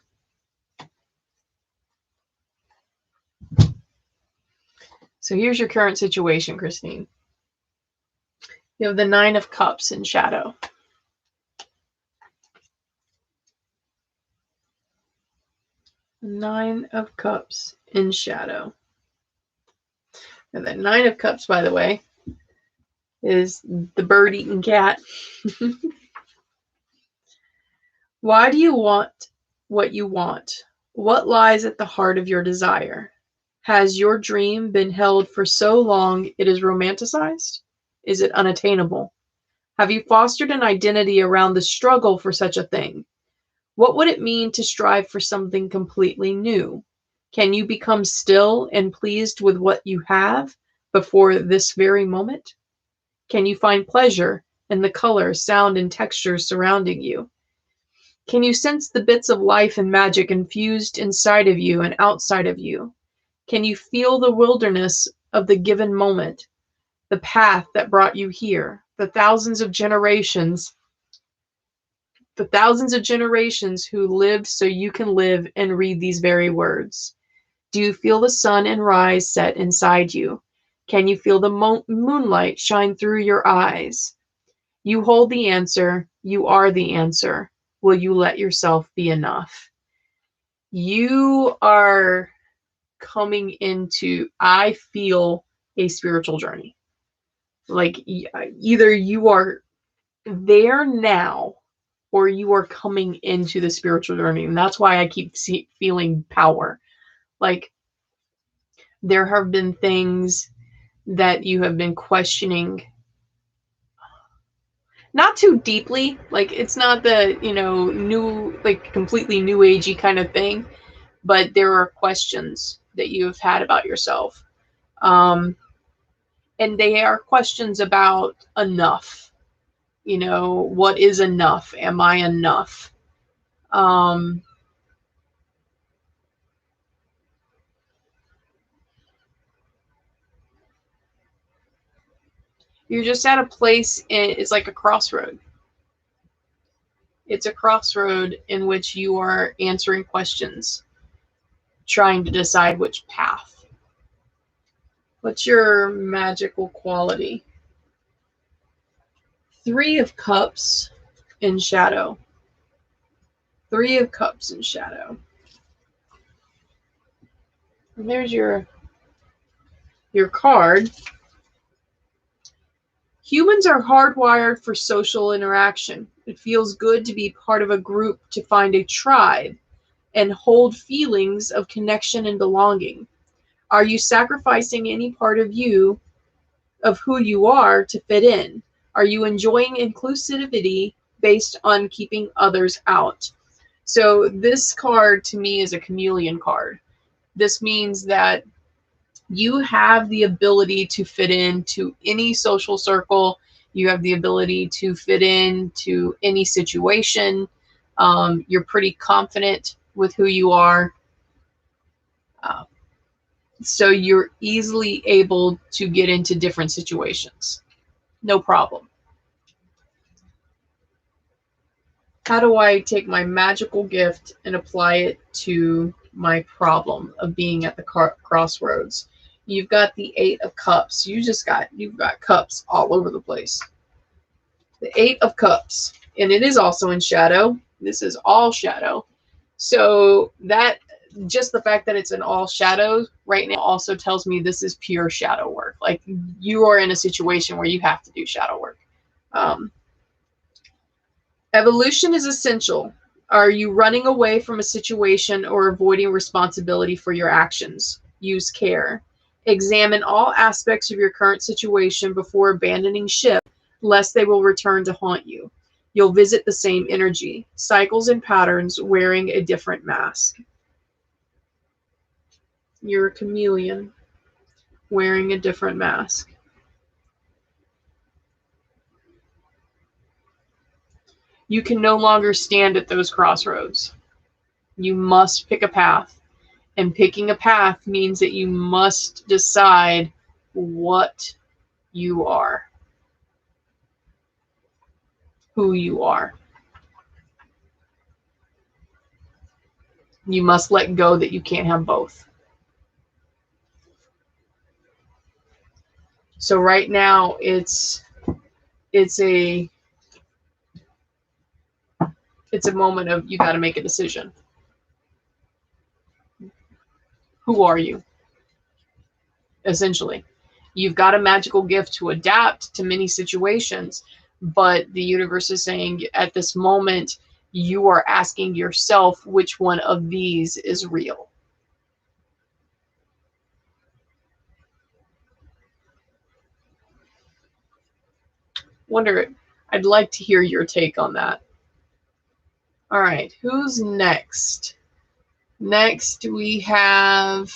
So here's your current situation, Christine. You have the 9 of Cups in shadow. Nine of Cups in shadow. And the 9 of Cups, by the way, is the bird-eating cat. Why do you want what you want? What lies at the heart of your desire? Has your dream been held for so long it is romanticized? Is it unattainable? Have you fostered an identity around the struggle for such a thing? What would it mean to strive for something completely new? Can you become still and pleased with what you have before this very moment? Can you find pleasure in the color, sound, and textures surrounding you? Can you sense the bits of life and magic infused inside of you and outside of you? Can you feel the wilderness of the given moment, the path that brought you here, the thousands of generations who lived so you can live and read these very words? Do you feel the sun and rise set inside you? Can you feel the moonlight shine through your eyes? You hold the answer. You are the answer. Will you let yourself be enough? You are coming into, I feel, a spiritual journey. Like either you are there now or you are coming into the spiritual journey. And that's why I keep feeling power. Like there have been things that you have been questioning, not too deeply. Like it's not the, new, like completely new agey kind of thing, but there are questions that you have had about yourself. And they are questions about enough. What is enough? Am I enough? You're just at a place, it's like a crossroad. It's a crossroad in which you are answering questions, trying to decide which path. What's your magical quality? 3 of Cups in shadow. 3 of Cups in shadow. And there's your your card. Humans are hardwired for social interaction. It feels good to be part of a group, to find a tribe, and hold feelings of connection and belonging. Are you sacrificing any part of you, of who you are, to fit in? Are you enjoying inclusivity based on keeping others out? So this card to me is a chameleon card. This means that you have the ability to fit into any social circle. You have the ability to fit into any situation. You're pretty confident with who you are. So you're easily able to get into different situations. No problem. How do I take my magical gift and apply it to my problem of being at the crossroads? You've got the 8 of Cups. You've got cups all over the place. The 8 of Cups, and it is also in shadow. This is all shadow. So that, just the fact that it's in all shadows right now also tells me this is pure shadow work. Like, you are in a situation where you have to do shadow work. Evolution is essential. Are you running away from a situation or avoiding responsibility for your actions? Use care. Examine all aspects of your current situation before abandoning ship, lest they will return to haunt you. You'll visit the same energy, cycles and patterns, wearing a different mask. You're a chameleon wearing a different mask. You can no longer stand at those crossroads. You must pick a path. And picking a path means that you must decide what you are, who you are. You must let go that you can't have both. So right now it's a moment of, you got to make a decision. Who are you? Essentially, you've got a magical gift to adapt to many situations, but the universe is saying at this moment, you are asking yourself which one of these is real. I'd like to hear your take on that. All right, who's next? Next, we have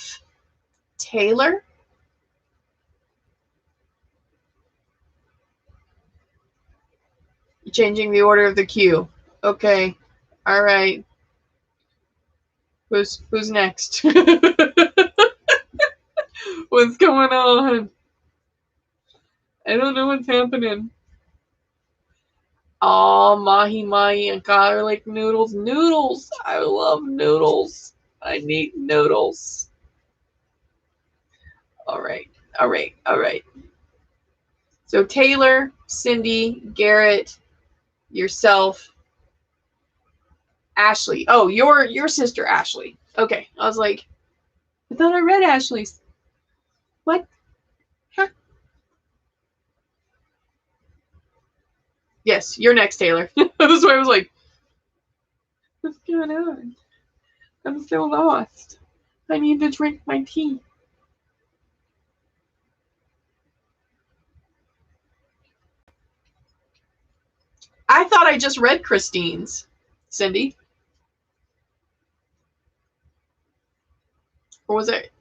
Taylor. Changing the order of the queue. Okay. All right. Who's next? What's going on? I don't know what's happening. Oh, mahi and garlic noodles. Noodles. I love noodles. I need noodles. All right. So Taylor, Cindy, Garrett, yourself, Ashley. Oh, your sister Ashley. Okay. I was like, I thought I read Ashley's. What? Huh? Yes, you're next, Taylor. That's why I was like, what's going on? I'm so lost. I need to drink my tea. I thought I just read Christine's. Cindy? Or was it?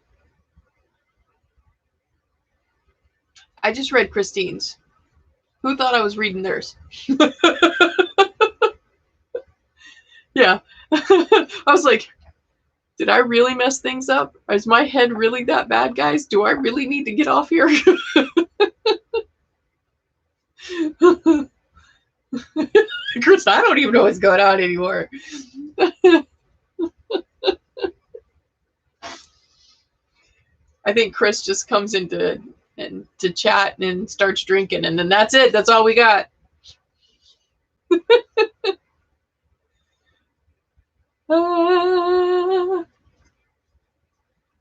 I just read Christine's. Who thought I was reading theirs? Yeah. I was like, did I really mess things up? Is my head really that bad, guys? Do I really need to get off here? Chris, I don't even know what's going on anymore. I think Chris just comes into to chat and starts drinking, and then that's it. That's all we got.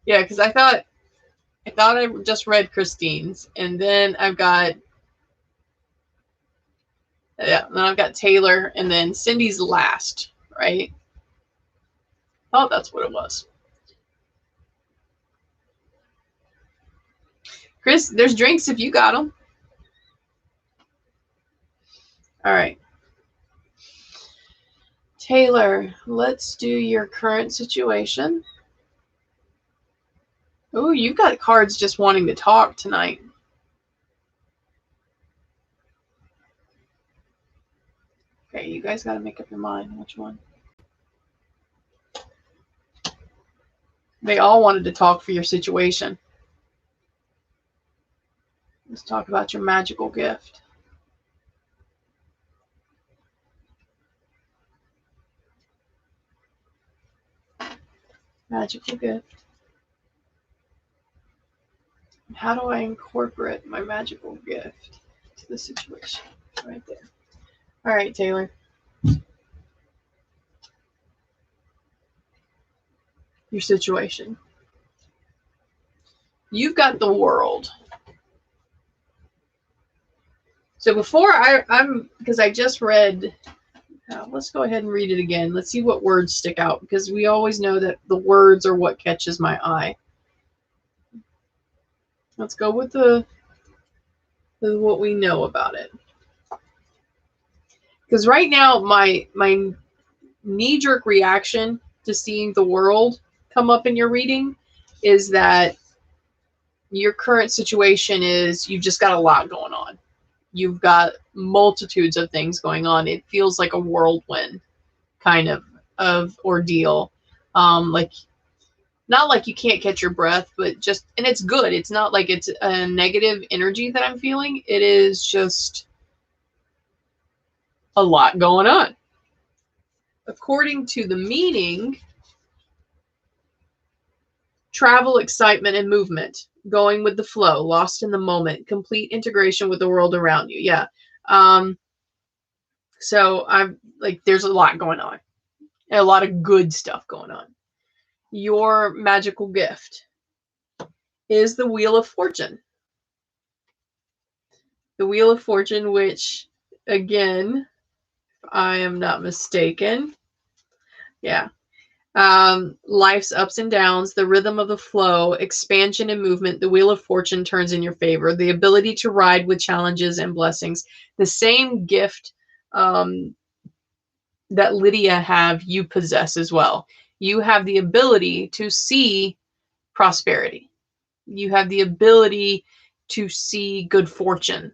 Yeah, because I thought I thought I just read Christine's, and then I've got Taylor, and then Cindy's last, right? Oh, that's what it was. Chris, there's drinks if you got them. All right. Taylor, let's do your current situation. Oh, you've got cards just wanting to talk tonight. Okay, you guys got to make up your mind. Which one? They all wanted to talk for your situation. Let's talk about your magical gift. Magical gift. How do I incorporate my magical gift to the situation? Right there. All right, Taylor. Your situation. You've got the world. So before because I just read, let's go ahead and read it again. Let's see what words stick out, because we always know that the words are what catches my eye. Let's go with what we know about it. Because right now, my knee-jerk reaction to seeing the world come up in your reading is that your current situation is you've just got a lot going on. You've got multitudes of things going on. It feels like a whirlwind kind of ordeal. Like, not like you can't catch your breath, but just, and it's good. It's not like it's a negative energy that I'm feeling. It is just a lot going on. According to the meaning, travel, excitement, and movement, going with the flow, lost in the moment, complete integration with the world around you. Yeah. So I'm like, there's a lot going on, and a lot of good stuff going on. Your magical gift is the Wheel of Fortune. The Wheel of Fortune, which, again, if I am not mistaken, yeah. Life's ups and downs, the rhythm of the flow, expansion and movement, the Wheel of Fortune turns in your favor, the ability to ride with challenges and blessings. The same gift that Lydia have, you possess as well. You have the ability to see prosperity. You have the ability to see good fortune.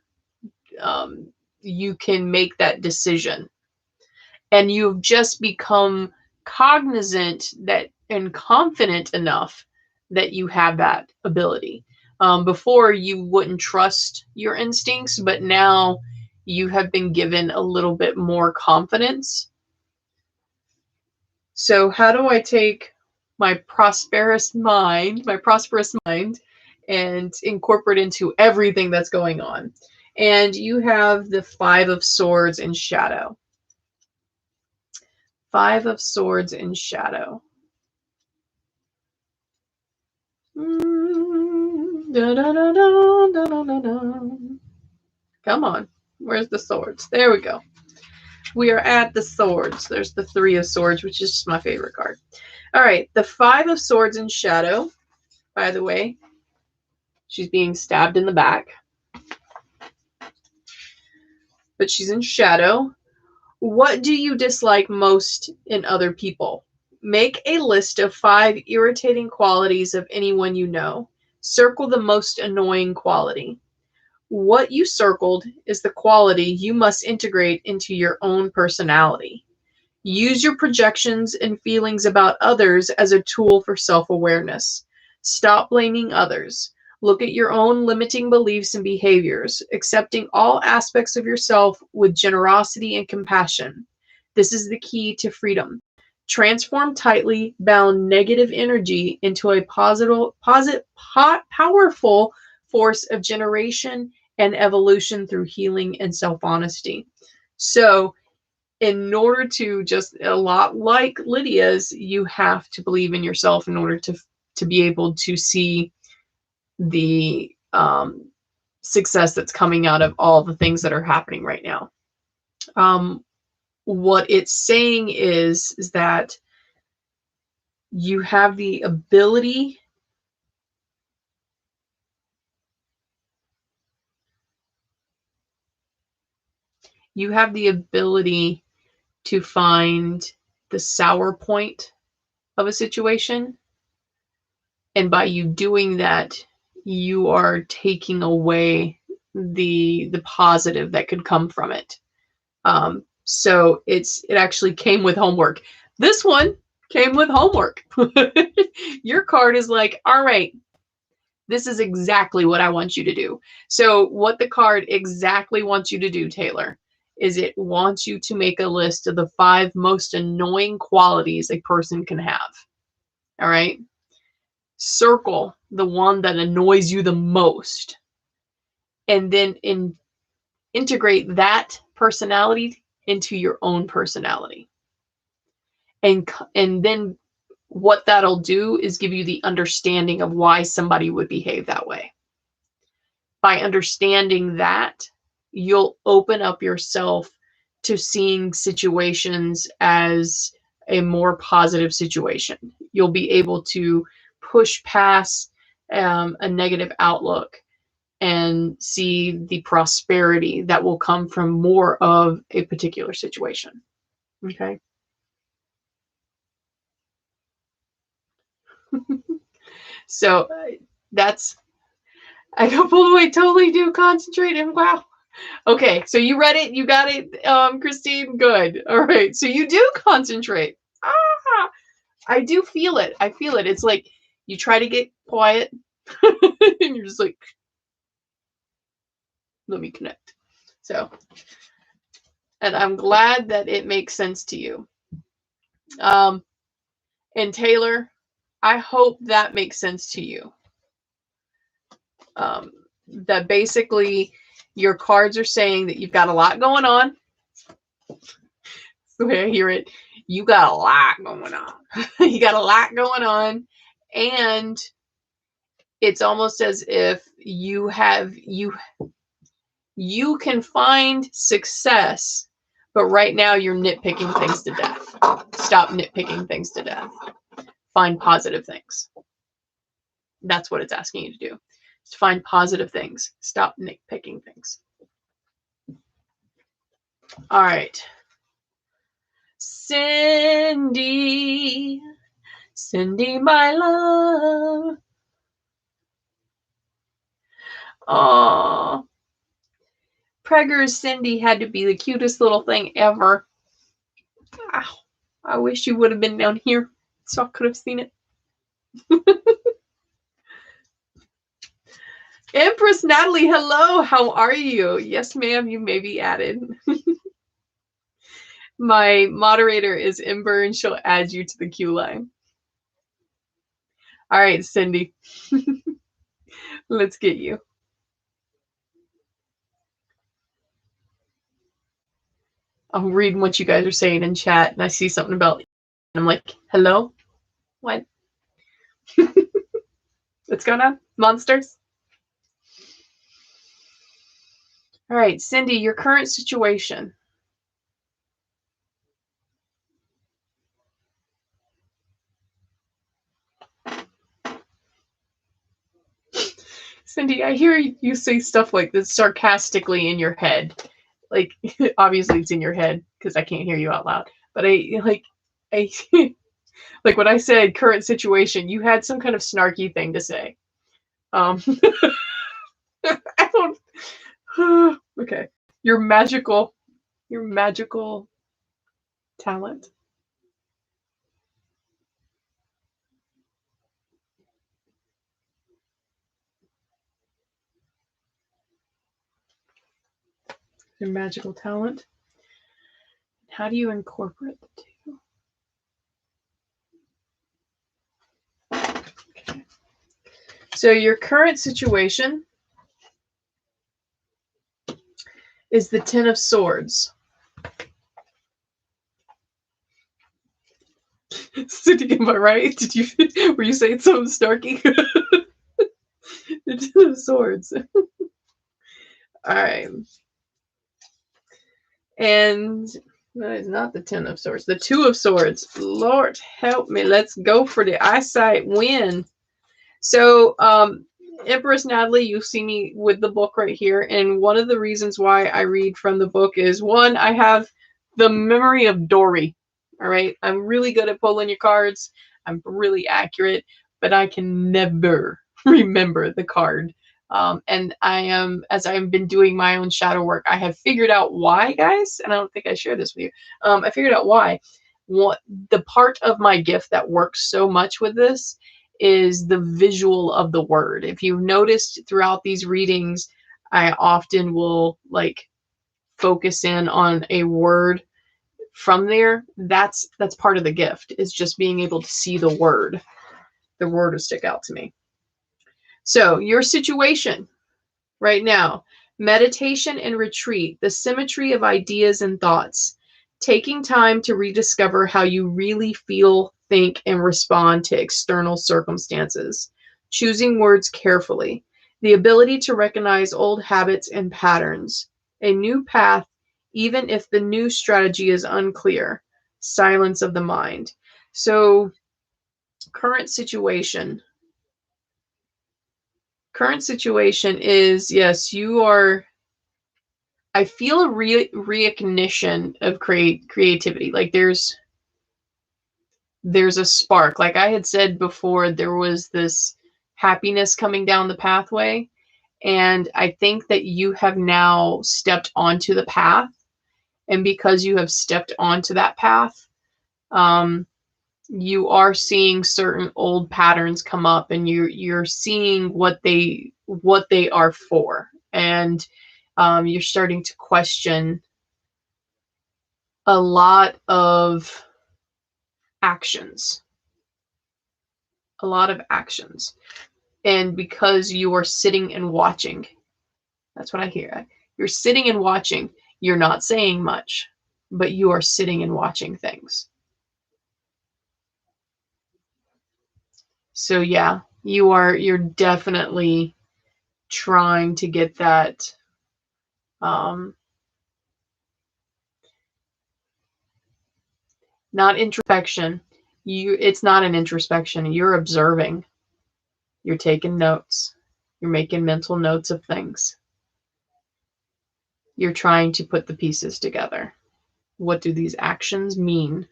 You can make that decision. And you've just become cognizant that and confident enough that you have that ability. Before, you wouldn't trust your instincts, but now you have been given a little bit more confidence. So how do I take my prosperous mind, and incorporate into everything that's going on? And you have the Five of Swords in shadow. Five of Swords in shadow. Come on. Where's the swords? There we go. We are at the swords. There's the Three of Swords, which is just my favorite card. All right. The Five of Swords in shadow. By the way, she's being stabbed in the back. But she's in shadow. What do you dislike most in other people? Make a list of 5 irritating qualities of anyone you know. Circle the most annoying quality. What you circled is the quality you must integrate into your own personality. Use your projections and feelings about others as a tool for self-awareness. Stop blaming others. Look at your own limiting beliefs and behaviors, accepting all aspects of yourself with generosity and compassion. This is the key to freedom. Transform tightly bound negative energy into a powerful force of generation and evolution through healing and self-honesty. So, in order to, just a lot like Lydia's, you have to believe in yourself in order to be able to see the success that's coming out of all the things that are happening right now. What it's saying is that you have the ability to find the sour point of a situation. And by you doing that, you are taking away the positive that could come from it. So it actually came with homework. This one came with homework. Your card is like, all right, this is exactly what I want you to do. So what the card exactly wants you to do, Taylor, is it wants you to make a list of the 5 most annoying qualities a person can have. All right. Circle the one that annoys you the most. And then integrate that personality into your own personality. And then what that'll do is give you the understanding of why somebody would behave that way. By understanding that, you'll open up yourself to seeing situations as a more positive situation. You'll be able to push past a negative outlook and see the prosperity that will come from more of a particular situation. Okay. So that's, I don't pull away, totally do concentrate, and wow. Okay, so you read it, you got it, Christine, good. All right, so you do concentrate. Ah, I do feel it. I feel it. It's like you try to get quiet and you're just like, let me connect. So, and I'm glad that it makes sense to you. And Taylor, I hope that makes sense to you. That basically your cards are saying that you've got a lot going on. The way I hear it, you got a lot going on. You got a lot going on. And it's almost as if you can find success, but right now you're nitpicking things to death. Stop nitpicking things to death. Find positive things. That's what it's asking you to do. To find positive things. Stop nitpicking things. All right. Cindy, my love. Oh, Pregger's Cindy had to be the cutest little thing ever. Wow. I wish you would have been down here so I could have seen it. Empress Natalie, hello. How are you? Yes, ma'am. You may be added. My moderator is Ember, and she'll add you to the queue line. All right, Cindy. Let's get you. I'm reading what you guys are saying in chat, and I see something about it. And I'm like, hello? What? What's going on? Monsters? All right, Cindy, your current situation. Cindy, I hear you say stuff like this sarcastically in your head. Like, obviously it's in your head because I can't hear you out loud. But I like when I said current situation, you had some kind of snarky thing to say. I don't. Okay, your magical talent. Your magical talent. How do you incorporate the two? Okay. So your current situation is the Ten of Swords. Cindy, am I right? Were you saying something snarky? The Ten of Swords. All right. And that is not the Ten of Swords. The Two of Swords. Lord help me. Let's go for the eyesight win. So, Empress Natalie, you see me with the book right here. And one of the reasons why I read from the book is, one, I have the memory of Dory. All right. I'm really good at pulling your cards. I'm really accurate, but I can never remember the card. And as I've been doing my own shadow work, I have figured out why, guys. And I don't think I shared this with you. I figured out why. What the part of my gift that works so much with this is the visual of the word. If you've noticed throughout these readings, I often will like focus in on a word from there. That's part of the gift, is just being able to see the word. The word will stick out to me. So your situation right now, meditation and retreat, the symmetry of ideas and thoughts, taking time to rediscover how you really feel, think, and respond to external circumstances, choosing words carefully, the ability to recognize old habits and patterns, a new path, even if the new strategy is unclear, silence of the mind. So, current situation is, yes, you are, I feel a reignition of creativity. Like there's a spark. Like I had said before, there was this happiness coming down the pathway. And I think that you have now stepped onto the path. And because you have stepped onto that path, you are seeing certain old patterns come up, and you're seeing what they are for. And you're starting to question a lot of actions. And because you are sitting and watching, that's what I hear. You're sitting and watching. You're not saying much, but you are sitting and watching things. So yeah, you're definitely trying to get that not introspection. It's not an introspection. You're observing. You're taking notes. You're making mental notes of things. You're trying to put the pieces together. What do these actions mean?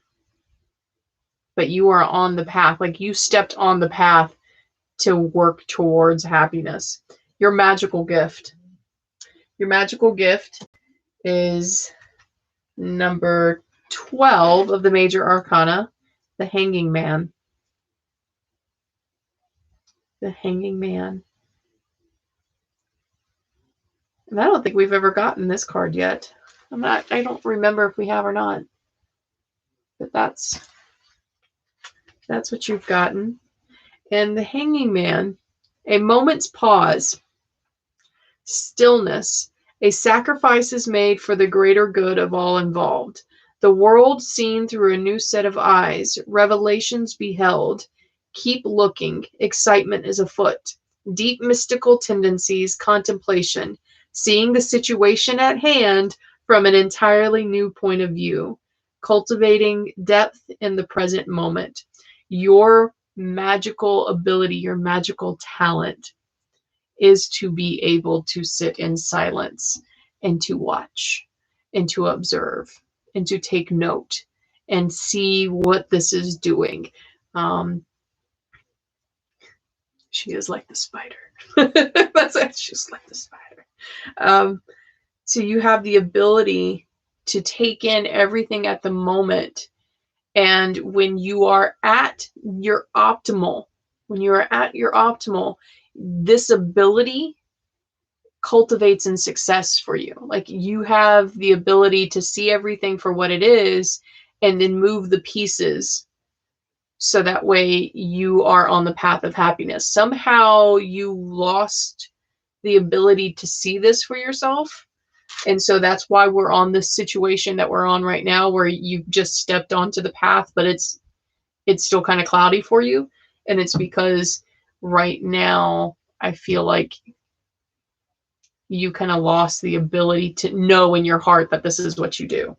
But you are on the path. Like you stepped on the path to work towards happiness. Your magical gift. Your magical gift is number 12 of the major arcana, the Hanging Man. The Hanging Man. And I don't think we've ever gotten this card yet. I don't remember if we have or not. But that's what you've gotten. And the Hanging Man, a moment's pause, stillness, a sacrifice is made for the greater good of all involved. The world seen through a new set of eyes, revelations beheld. Keep looking, excitement is afoot. Deep mystical tendencies, contemplation, seeing the situation at hand from an entirely new point of view, cultivating depth in the present moment. Your magical ability, your magical talent is to be able to sit in silence and to watch and to observe and to take note and see what this is doing. She is like the spider. That's it. She's like the spider. So you have the ability to take in everything at the moment. And when you are at your optimal, this ability cultivates in success for you. Like you have the ability to see everything for what it is and then move the pieces so that way you are on the path of happiness. Somehow you lost the ability to see this for yourself. And so that's why we're on this situation that we're on right now, where you've just stepped onto the path, but it's still kind of cloudy for you. And it's because right now I feel like you kind of lost the ability to know in your heart that this is what you do.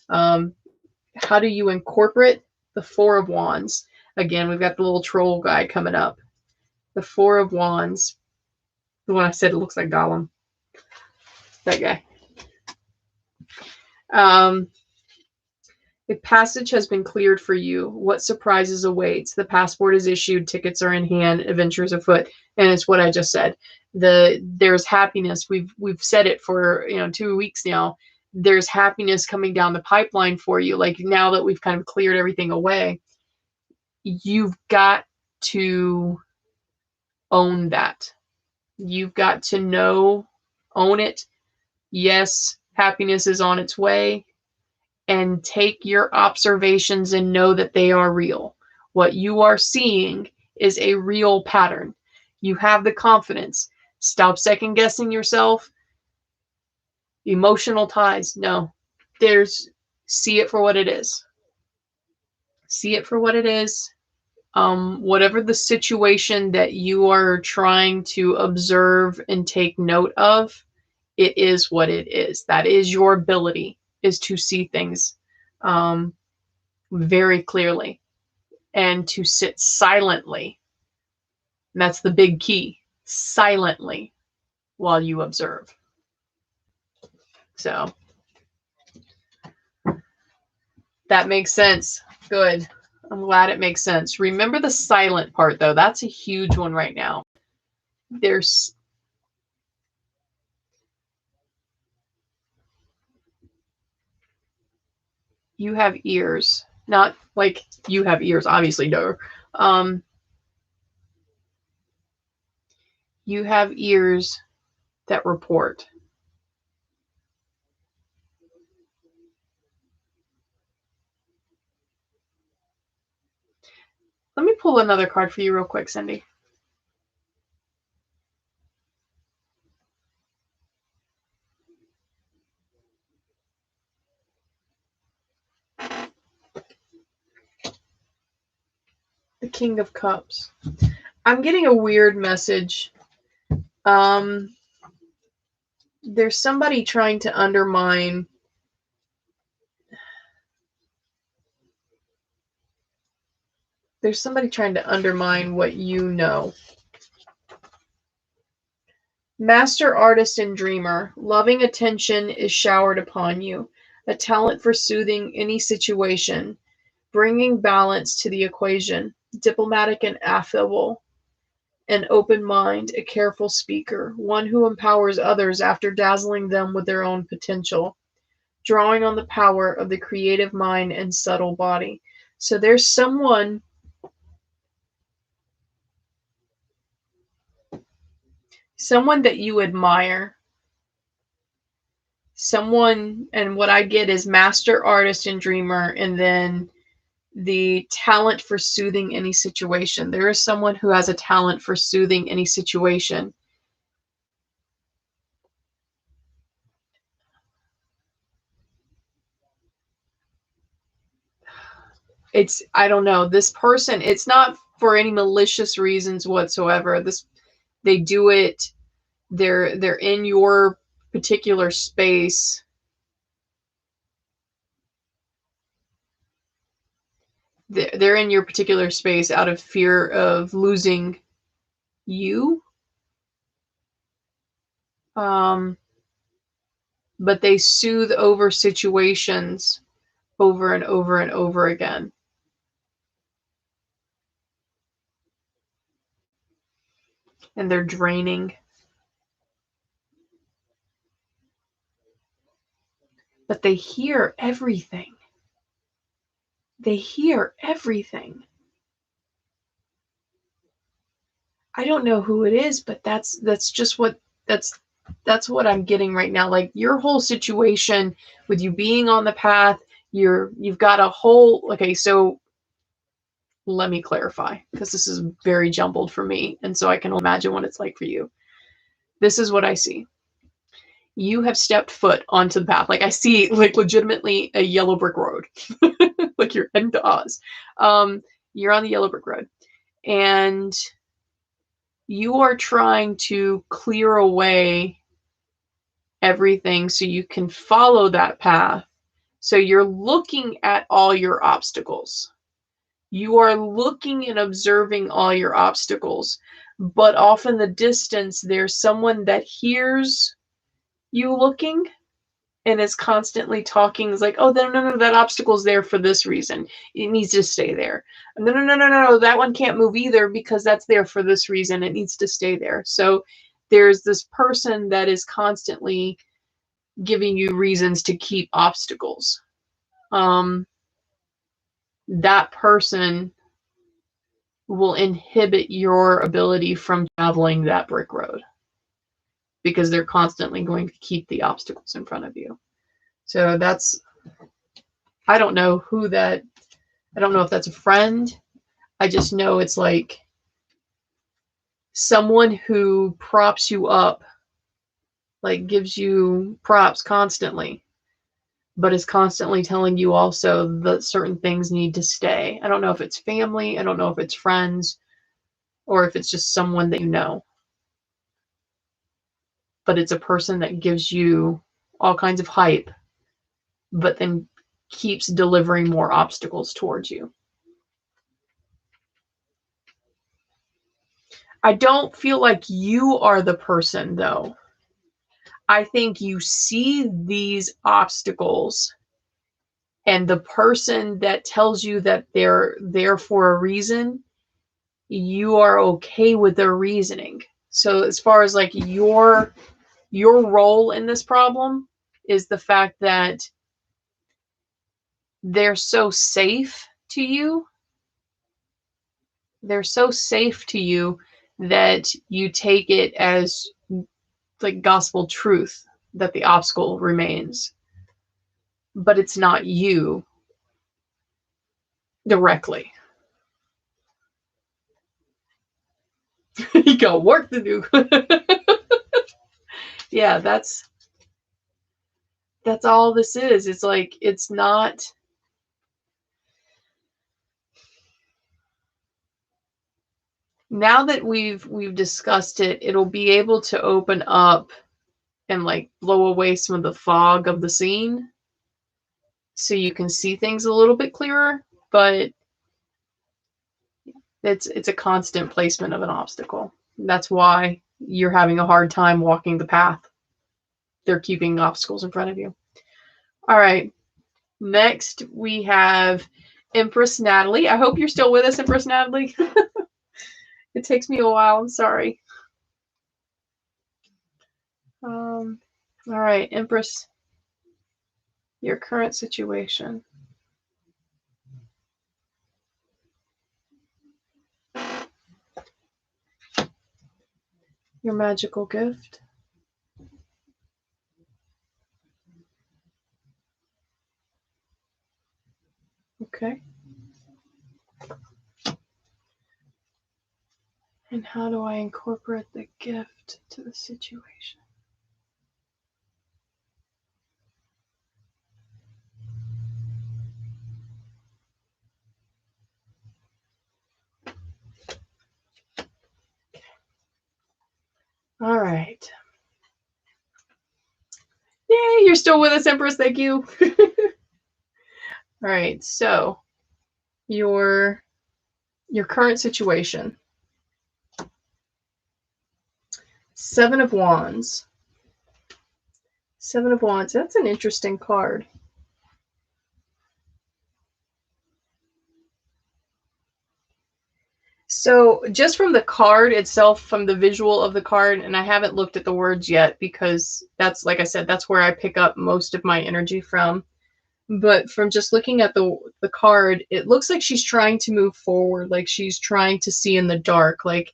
How do you incorporate the Four of Wands? Again, we've got the little troll guy coming up. The Four of Wands. The one I said it looks like Gollum. That guy. A passage has been cleared for you. What surprises awaits? The passport is issued, tickets are in hand, adventures afoot. And it's what I just said. There's happiness. We've said it for 2 weeks now. There's happiness coming down the pipeline for you. Like now that we've kind of cleared everything away, you've got to own that. You've got to own it. Yes, happiness is on its way. And take your observations and know that they are real. What you are seeing is a real pattern. You have the confidence. Stop second guessing yourself. Emotional ties. No. See it for what it is. See it for what it is. Whatever the situation that you are trying to observe and take note of, it is what it is. That is your ability, is to see things very clearly and to sit silently. And that's the big key. Silently while you observe. So that makes sense. Good. I'm glad it makes sense. Remember the silent part, though. That's a huge one right now. You have ears. Not like you have ears, obviously, no. You have ears that report. Let me pull another card for you real quick, Cindy. The King of Cups. I'm getting a weird message. There's somebody trying to undermine. There's somebody trying to undermine what you know. Master artist and dreamer. Loving attention is showered upon you. A talent for soothing any situation. Bringing balance to the equation. Diplomatic and affable. An open mind, a careful speaker, one who empowers others after dazzling them with their own potential, drawing on the power of the creative mind and subtle body. So there's someone that you admire. Someone, and what I get is master artist and dreamer, and then the talent for soothing any situation. There is someone who has a talent for soothing any situation. I don't know, this person, it's not for any malicious reasons whatsoever. They do it, they're in your particular space. They're in your particular space out of fear of losing you. But they soothe over situations over and over and over again. And they're draining. But they hear everything. They hear everything. I don't know who it is, but that's just what that's what I'm getting right now. Like your whole situation with you being on the path, you've got a whole, okay, so let me clarify, because this is very jumbled for me, and so I can imagine what it's like for you. This is what I see. You have stepped foot onto the path. Like I see like legitimately a yellow brick road. Like you're heading to Oz. You're on the yellow brick road. And you are trying to clear away everything so you can follow that path. So you're looking at all your obstacles. You are looking and observing all your obstacles, but off in the distance, there's someone that hears you looking and is constantly talking. Is like, oh, no, that obstacle's there for this reason. It needs to stay there. No, that one can't move either because that's there for this reason. It needs to stay there. So there's this person that is constantly giving you reasons to keep obstacles. That person will inhibit your ability from traveling that brick road because they're constantly going to keep the obstacles in front of you. So that's, I don't know if that's a friend. I just know it's like someone who props you up, like gives you props constantly, but is constantly telling you also that certain things need to stay. I don't know if it's family, I don't know if it's friends, or if it's just someone that you know. But it's a person that gives you all kinds of hype, but then keeps delivering more obstacles towards you. I don't feel like you are the person, though. I think you see these obstacles, and the person that tells you that they're there for a reason, you are okay with their reasoning. So as far as like your role in this problem is the fact that they're so safe to you. They're so safe to you that you take it as like gospel truth that the obstacle remains. But it's not you directly. You got work to do. Yeah, that's all this is. It's like, it's not. Now that we've discussed it, it'll be able to open up and like blow away some of the fog of the scene so you can see things a little bit clearer, but it's a constant placement of an obstacle. That's why you're having a hard time walking the path. They're keeping obstacles in front of you. All right. Next, we have Empress Natalie. I hope you're still with us, Empress Natalie. It takes me a while. I'm sorry. All right, Empress, your current situation. Your magical gift. Okay. And how do I incorporate the gift to the situation? All right. Yay, you're still with us, Empress. Thank you. All right, so your current situation. 7 of Wands. 7 of Wands. That's an interesting card. So just from the card itself, from the visual of the card, and I haven't looked at the words yet because that's, like I said, that's where I pick up most of my energy from. But from just looking at the card, it looks like she's trying to move forward, like she's trying to see in the dark, like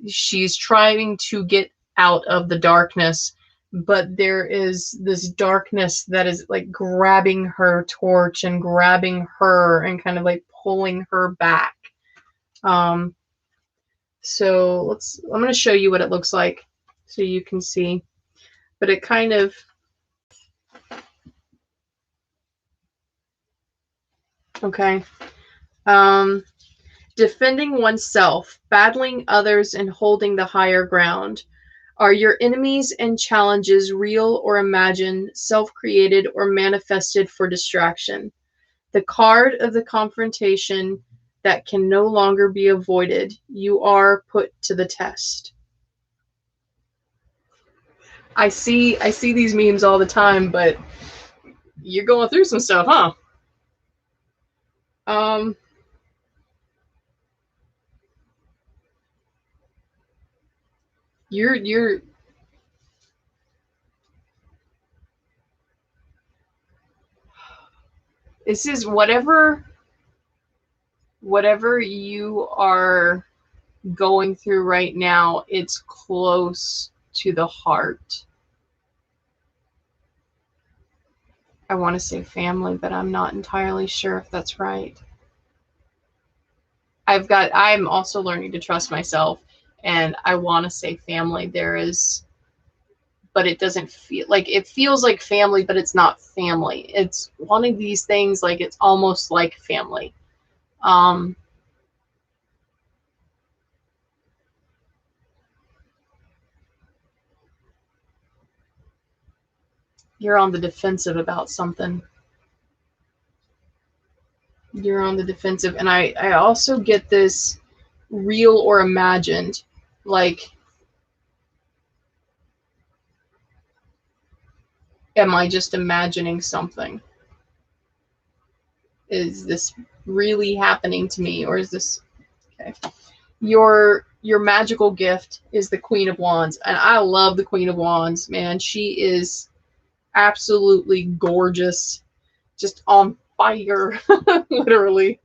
she's trying to get out of the darkness, but there is this darkness that is like grabbing her torch and grabbing her and kind of like pulling her back. So I'm going to show you what it looks like so you can see, but it kind of, okay. Defending oneself, battling others, and holding the higher ground. Are your enemies and challenges real or imagined, self-created, or manifested for distraction? The card of the confrontation that can no longer be avoided. You are put to the test. I see these memes all the time, but you're going through some stuff, huh? You're this is whatever you are going through right now, it's close to the heart. I want to say family, but I'm not entirely sure if that's right. I'm also learning to trust myself, and I want to say family. But it doesn't feel like, it feels like family, but it's not family. It's one of these things, like it's almost like family. You're on the defensive about something. You're on the defensive. And I also get this real or imagined. Like, am I just imagining something? Is this really happening to me? Or is this okay? Your magical gift is the Queen of Wands. And I love the Queen of Wands, man. She is absolutely gorgeous. Just on fire, literally.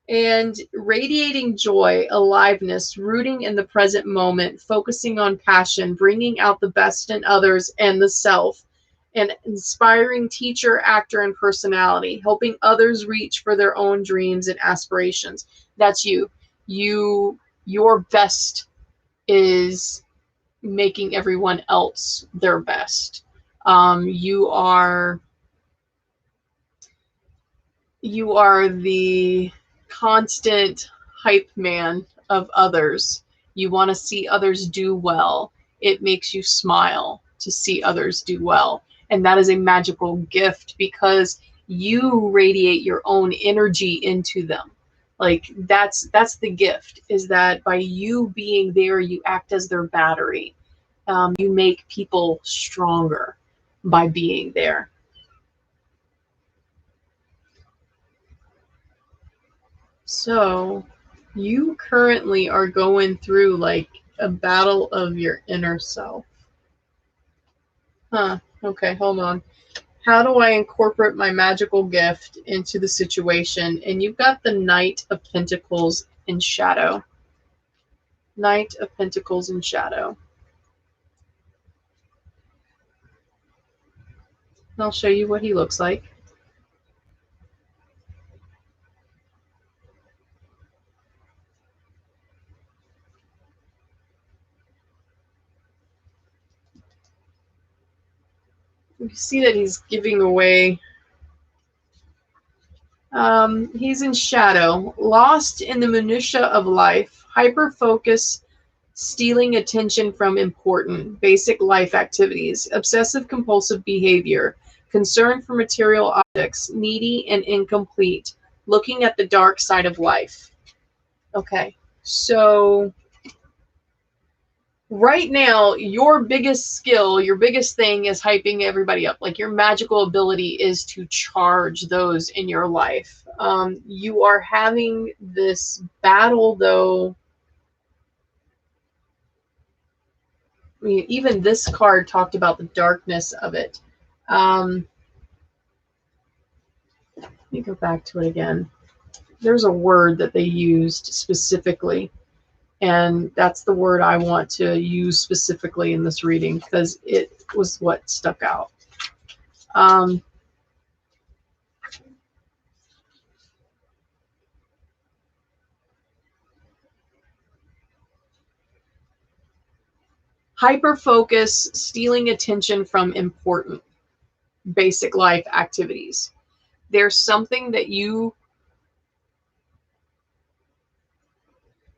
And radiating joy, aliveness, rooting in the present moment, focusing on passion, bringing out the best in others and the self, an inspiring teacher, actor, and personality, helping others reach for their own dreams and aspirations. That's you. Your best is making everyone else their best. You are the constant hype man of others. You want to see others do well. It makes you smile to see others do well. And that is a magical gift because you radiate your own energy into them. Like that's the gift, is that by you being there, you act as their battery. You make people stronger by being there. So, you currently are going through like a battle of your inner self. Huh. Okay, hold on. How do I incorporate my magical gift into the situation? And you've got the Knight of Pentacles in shadow. Knight of Pentacles in shadow. I'll show you what he looks like. You see that he's giving away. He's in shadow, lost in the minutiae of life, hyper focus, stealing attention from important, basic life activities, obsessive compulsive behavior, concern for material objects, needy and incomplete, looking at the dark side of life. Okay, so right now, your biggest skill, your biggest thing is hyping everybody up. Like your magical ability is to charge those in your life. You are having this battle, though. I mean, even this card talked about the darkness of it. Let me go back to it again. There's a word that they used specifically, and that's the word I want to use specifically in this reading because it was what stuck out. Hyper focus, stealing attention from important basic life activities. There's something that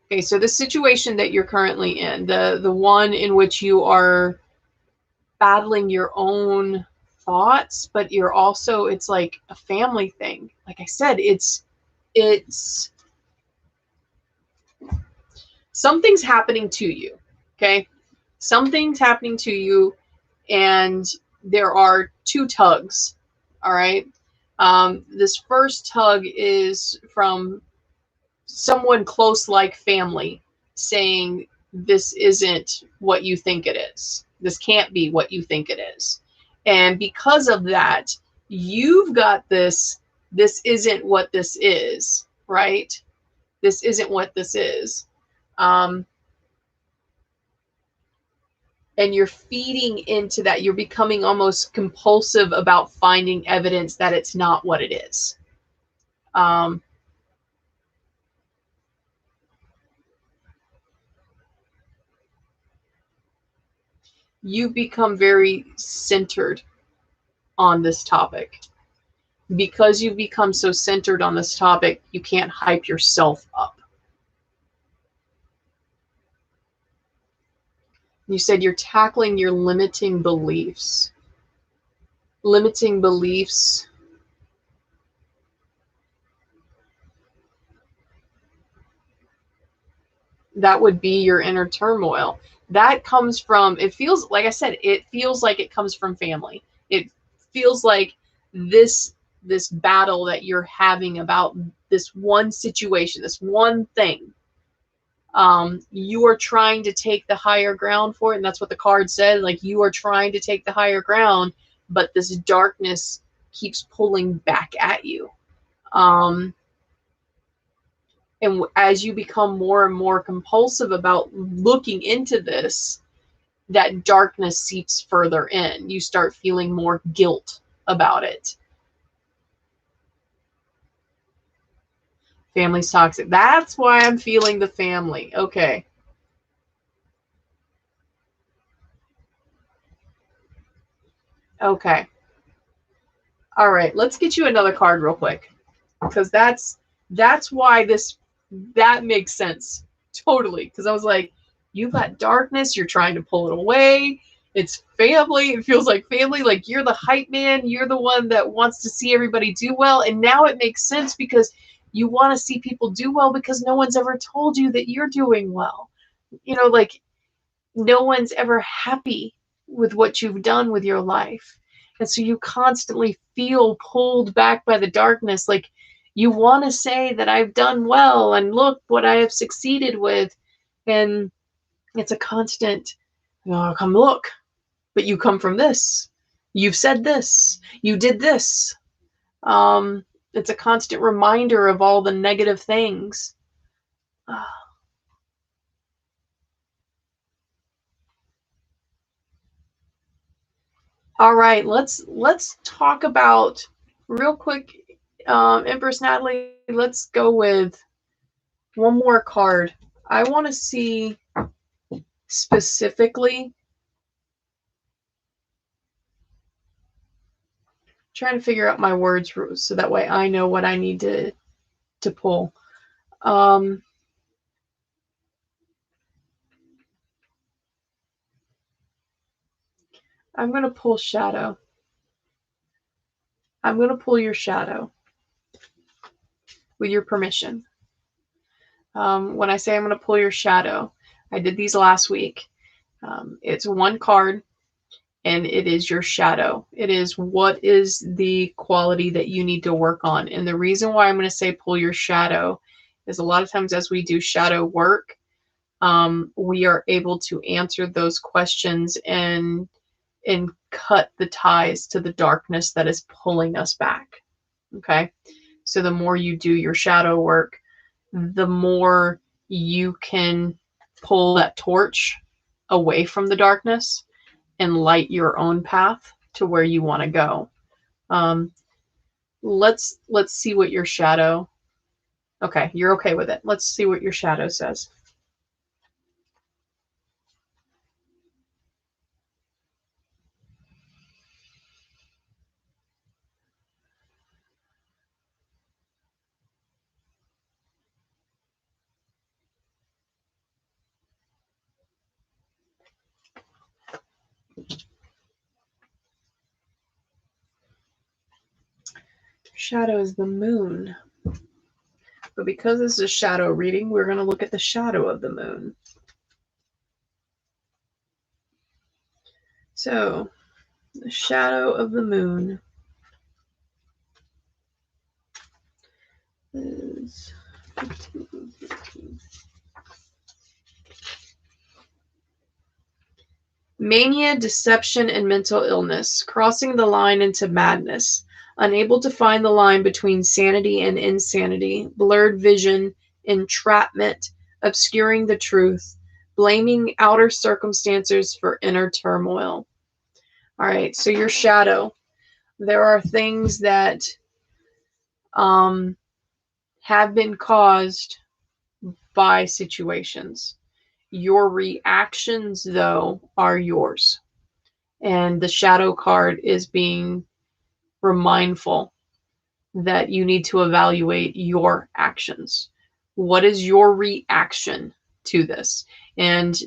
okay, so the situation that you're currently in, the one in which you are battling your own thoughts, but you're also, it's like a family thing. Like I said, it's something's happening to you. Okay, something's happening to you, and there are two tugs. All right. This first tug is from someone close, like family, saying, this isn't what you think it is. This can't be what you think it is. And because of that, you've got this isn't what this is, right? This isn't what this is. Um, and you're feeding into that. You're becoming almost compulsive about finding evidence that it's not what it is. Um, you become very centered on this topic. Because you become so centered on this topic, you can't hype yourself up. You said you're tackling your limiting beliefs. Limiting beliefs. That would be your inner turmoil. That comes from, it feels, like I said, it feels like it comes from family. It feels like this battle that you're having about this one situation, this one thing. You are trying to take the higher ground for it, and that's what the card said. Like, you are trying to take the higher ground, but this darkness keeps pulling back at you. And as you become more and more compulsive about looking into this, that darkness seeps further in. You start feeling more guilt about it. Family's toxic. That's why I'm feeling the family. Okay. Okay. All right. Let's get you another card real quick, because that's why that makes sense totally. Because I was like, you've got darkness. You're trying to pull it away. It's family. It feels like family. Like, you're the hype man. You're the one that wants to see everybody do well. And now it makes sense, because you want to see people do well, because no one's ever told you that you're doing well. Like, no one's ever happy with what you've done with your life. And so you constantly feel pulled back by the darkness. Like, you want to say that I've done well and look what I have succeeded with. And it's a constant, oh, come look, but you come from this. You've said this. You did this. It's a constant reminder of all the negative things. All right, let's talk about real quick, Empress Natalie. Let's go with one more card. I want to see specifically. Trying to figure out my words so that way I know what I need to pull. I'm gonna pull shadow. I'm gonna pull your shadow with your permission. When I say I'm gonna pull your shadow, I did these last week. It's one card, and it is your shadow. It is, what is the quality that you need to work on. And the reason why I'm going to say pull your shadow is, a lot of times as we do shadow work, we are able to answer those questions and cut the ties to the darkness that is pulling us back. Okay. So the more you do your shadow work, the more you can pull that torch away from the darkness and light your own path to where you want to go. Let's see what your shadow. Okay, you're okay with it. Let's see what your shadow says. shadow is the moon. But because this is a shadow reading, we're going to look at the shadow of the moon. So, the shadow of the moon is 15, 15. Mania, deception, and mental illness, crossing the line into madness, unable to find the line between sanity and insanity, blurred vision, entrapment, obscuring the truth, blaming outer circumstances for inner turmoil. All right, so your shadow. There are things that have been caused by situations. Your reactions, though, are yours. And the shadow card is being remindful that you need to evaluate your actions. What is your reaction to this? And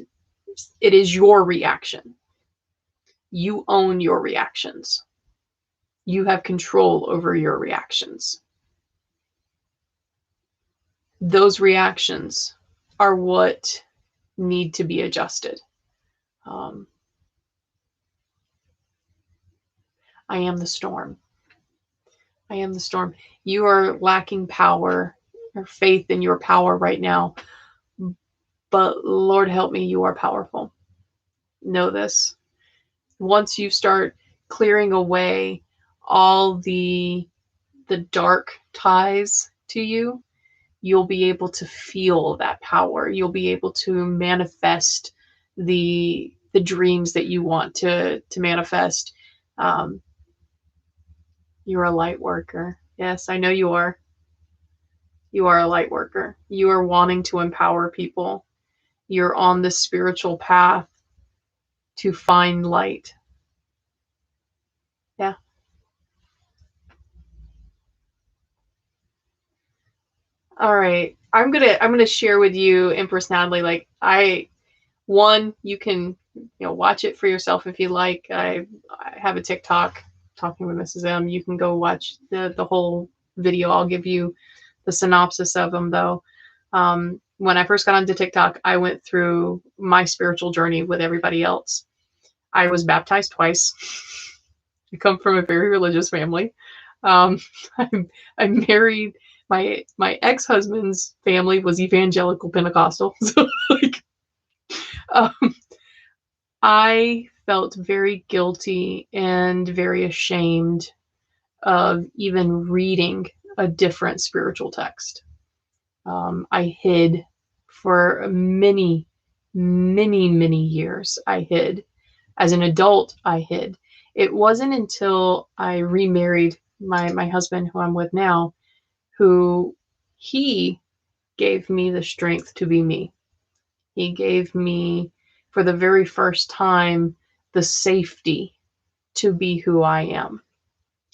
it is your reaction. You own your reactions. You have control over your reactions. Those reactions are what need to be adjusted. I am the storm. I am the storm. You are lacking power or faith in your power right now. But Lord help me, you are powerful. Know this. Once you start clearing away all the dark ties to you, you'll be able to feel that power. You'll be able to manifest the dreams that you want to manifest. You're a light worker. Yes, I know you are. You are a light worker. You are wanting to empower people. You're on the spiritual path to find light. Yeah. All right. I'm gonna share with you, Empress Natalie. Like you can watch it for yourself if you like. I have a TikTok, Talking with Mrs. M. You can go watch the whole video. I'll give you the synopsis of them though. When I first got onto TikTok, I went through my spiritual journey with everybody else. I was baptized twice. I come from a very religious family. I'm married. My ex-husband's family was evangelical Pentecostal. So like, I felt very guilty and very ashamed of even reading a different spiritual text. I hid for many, many, many years. I hid. As an adult, I hid. It wasn't until I remarried my husband, who I'm with now, who he gave me the strength to be me. He gave me, for the very first time, the safety to be who I am.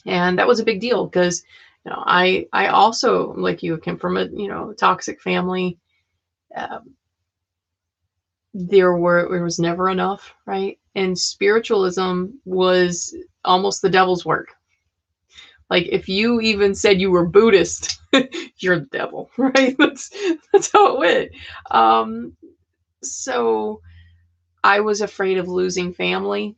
And that was a big deal because, I also, like you, came from a, toxic family. There was never enough, right? And spiritualism was almost the devil's work. Like if you even said you were Buddhist, you're the devil, right? That's how it went. So I was afraid of losing family.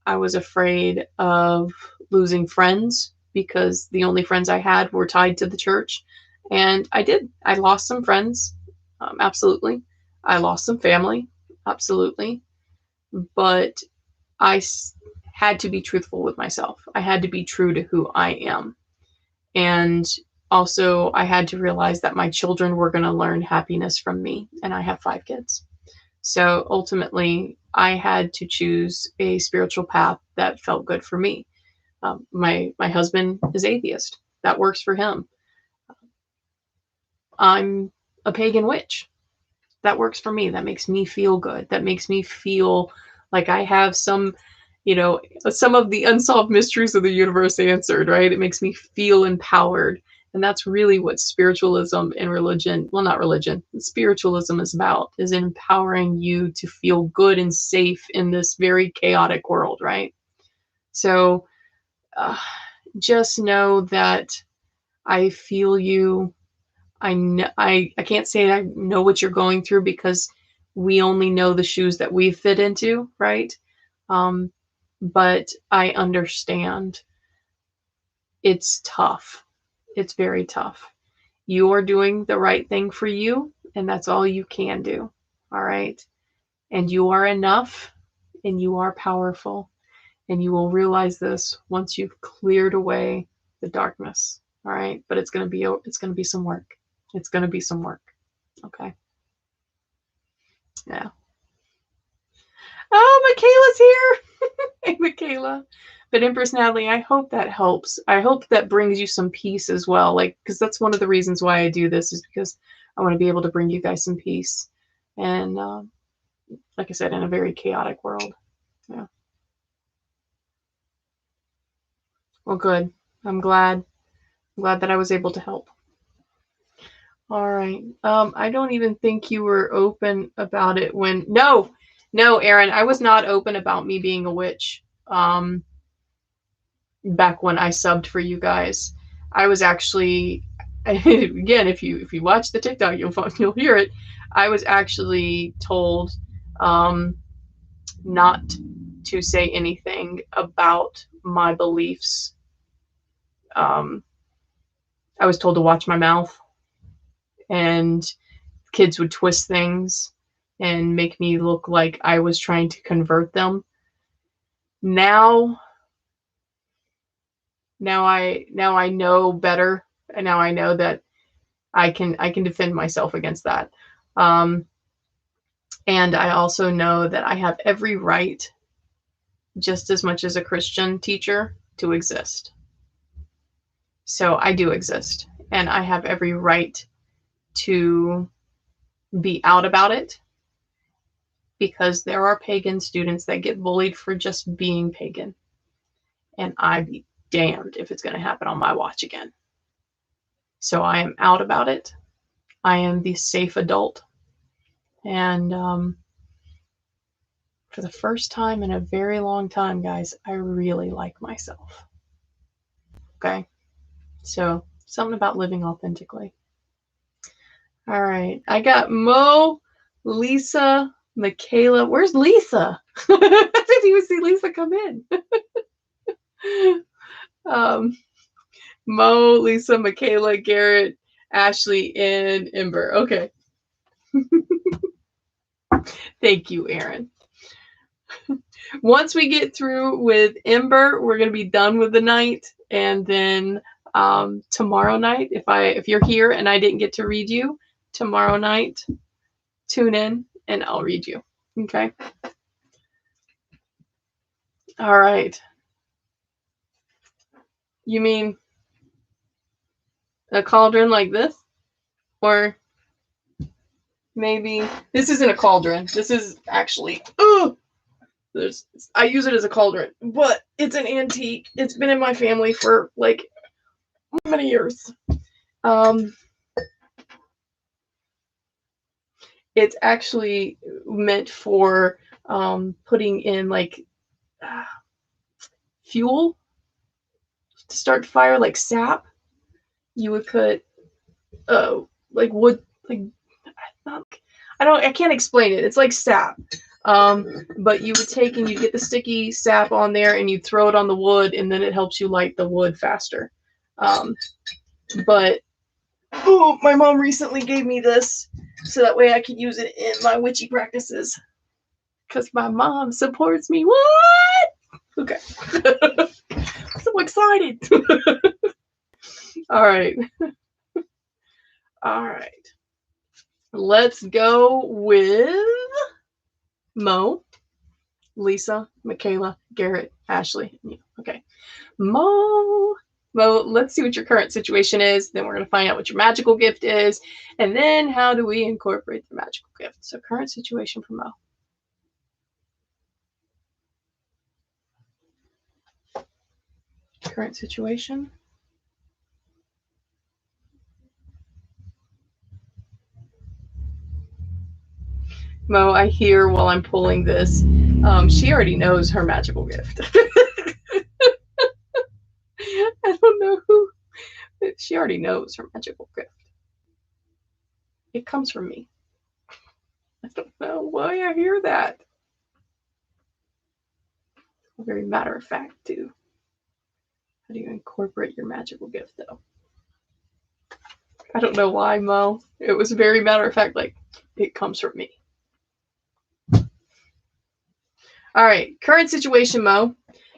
I was afraid of losing friends because the only friends I had were tied to the church. And I did. I lost some friends. Absolutely. I lost some family. Absolutely. But I had to be truthful with myself. I had to be true to who I am. And also, I had to realize that my children were going to learn happiness from me. And I have 5 kids. So ultimately, I had to choose a spiritual path that felt good for me. My husband is atheist. That works for him. I'm a pagan witch. That works for me. That makes me feel good. That makes me feel like I have some of the unsolved mysteries of the universe answered, right? It makes me feel empowered. And that's really what spiritualism and religion, well, not religion, spiritualism is about, is empowering you to feel good and safe in this very chaotic world, right? So just know that I feel you. I can't say I know what you're going through because we only know the shoes that we fit into, right? Um, but I understand. It's tough. It's very tough. You are doing the right thing for you, and that's all you can do. All right. And you are enough, and you are powerful, and you will realize this once you've cleared away the darkness. All right. But it's going to be some work. It's going to be some work. Okay. Yeah. Oh, Michaela's here. Hey, Michaela. But Empress Natalie, I hope that helps. I hope that brings you some peace as well. Like, because that's one of the reasons why I do this is because I want to be able to bring you guys some peace. And like I said, in a very chaotic world. Yeah. Well, good. I'm glad. I'm glad that I was able to help. All right. I don't even think you were open about it when. No, Aaron, I was not open about me being a witch. Back when I subbed for you guys, I was actually, again, if you watch the TikTok, you'll hear it. I was actually told not to say anything about my beliefs. I was told to watch my mouth, and kids would twist things and make me look like I was trying to convert them. Now I know better, and now I know that I can defend myself against that. And I also know that I have every right, just as much as a Christian teacher, to exist. So I do exist, and I have every right to be out about it, because there are pagan students that get bullied for just being pagan. And I'd be damned if it's going to happen on my watch again. So I am out about it. I am the safe adult. And for the first time in a very long time, guys, I really like myself. Okay? So something about living authentically. All right. I got Mo, Lisa, Michaela. Where's Lisa? I didn't even see Lisa come in. Mo, Lisa, Michaela, Garrett, Ashley, and Ember. Okay. Thank you, Aaron. Once we get through with Ember, we're going to be done with the night. And then tomorrow night, if you're here and I didn't get to read you, tomorrow night, tune in and I'll read you. Okay? All right. You mean a cauldron like this? Or maybe this isn't a cauldron. This is actually, I use it as a cauldron, but it's an antique. It's been in my family for like many years. It's actually meant for putting in like fuel to start fire, like sap. You would put like wood, like I can't explain it. It's like sap. But you would take and you'd get the sticky sap on there and you'd throw it on the wood, and then it helps you light the wood faster. But my mom recently gave me this so that way I could use it in my witchy practices. Because my mom supports me. What? Okay. So excited. All right. All right. Let's go with Mo, Lisa, Michaela, Garrett, Ashley. Okay. Mo, let's see what your current situation is. Then we're going to find out what your magical gift is. And then how do we incorporate the magical gift? So current situation for Mo. Current situation. Mo, I hear while I'm pulling this, she already knows her magical gift. I don't know who. She already knows her magical gift. It comes from me. I don't know why I hear that. Very matter of fact, too. How do you incorporate your magical gift, though? I don't know why, Mo. It was very matter of fact, like, it comes from me. All right, current situation, Mo.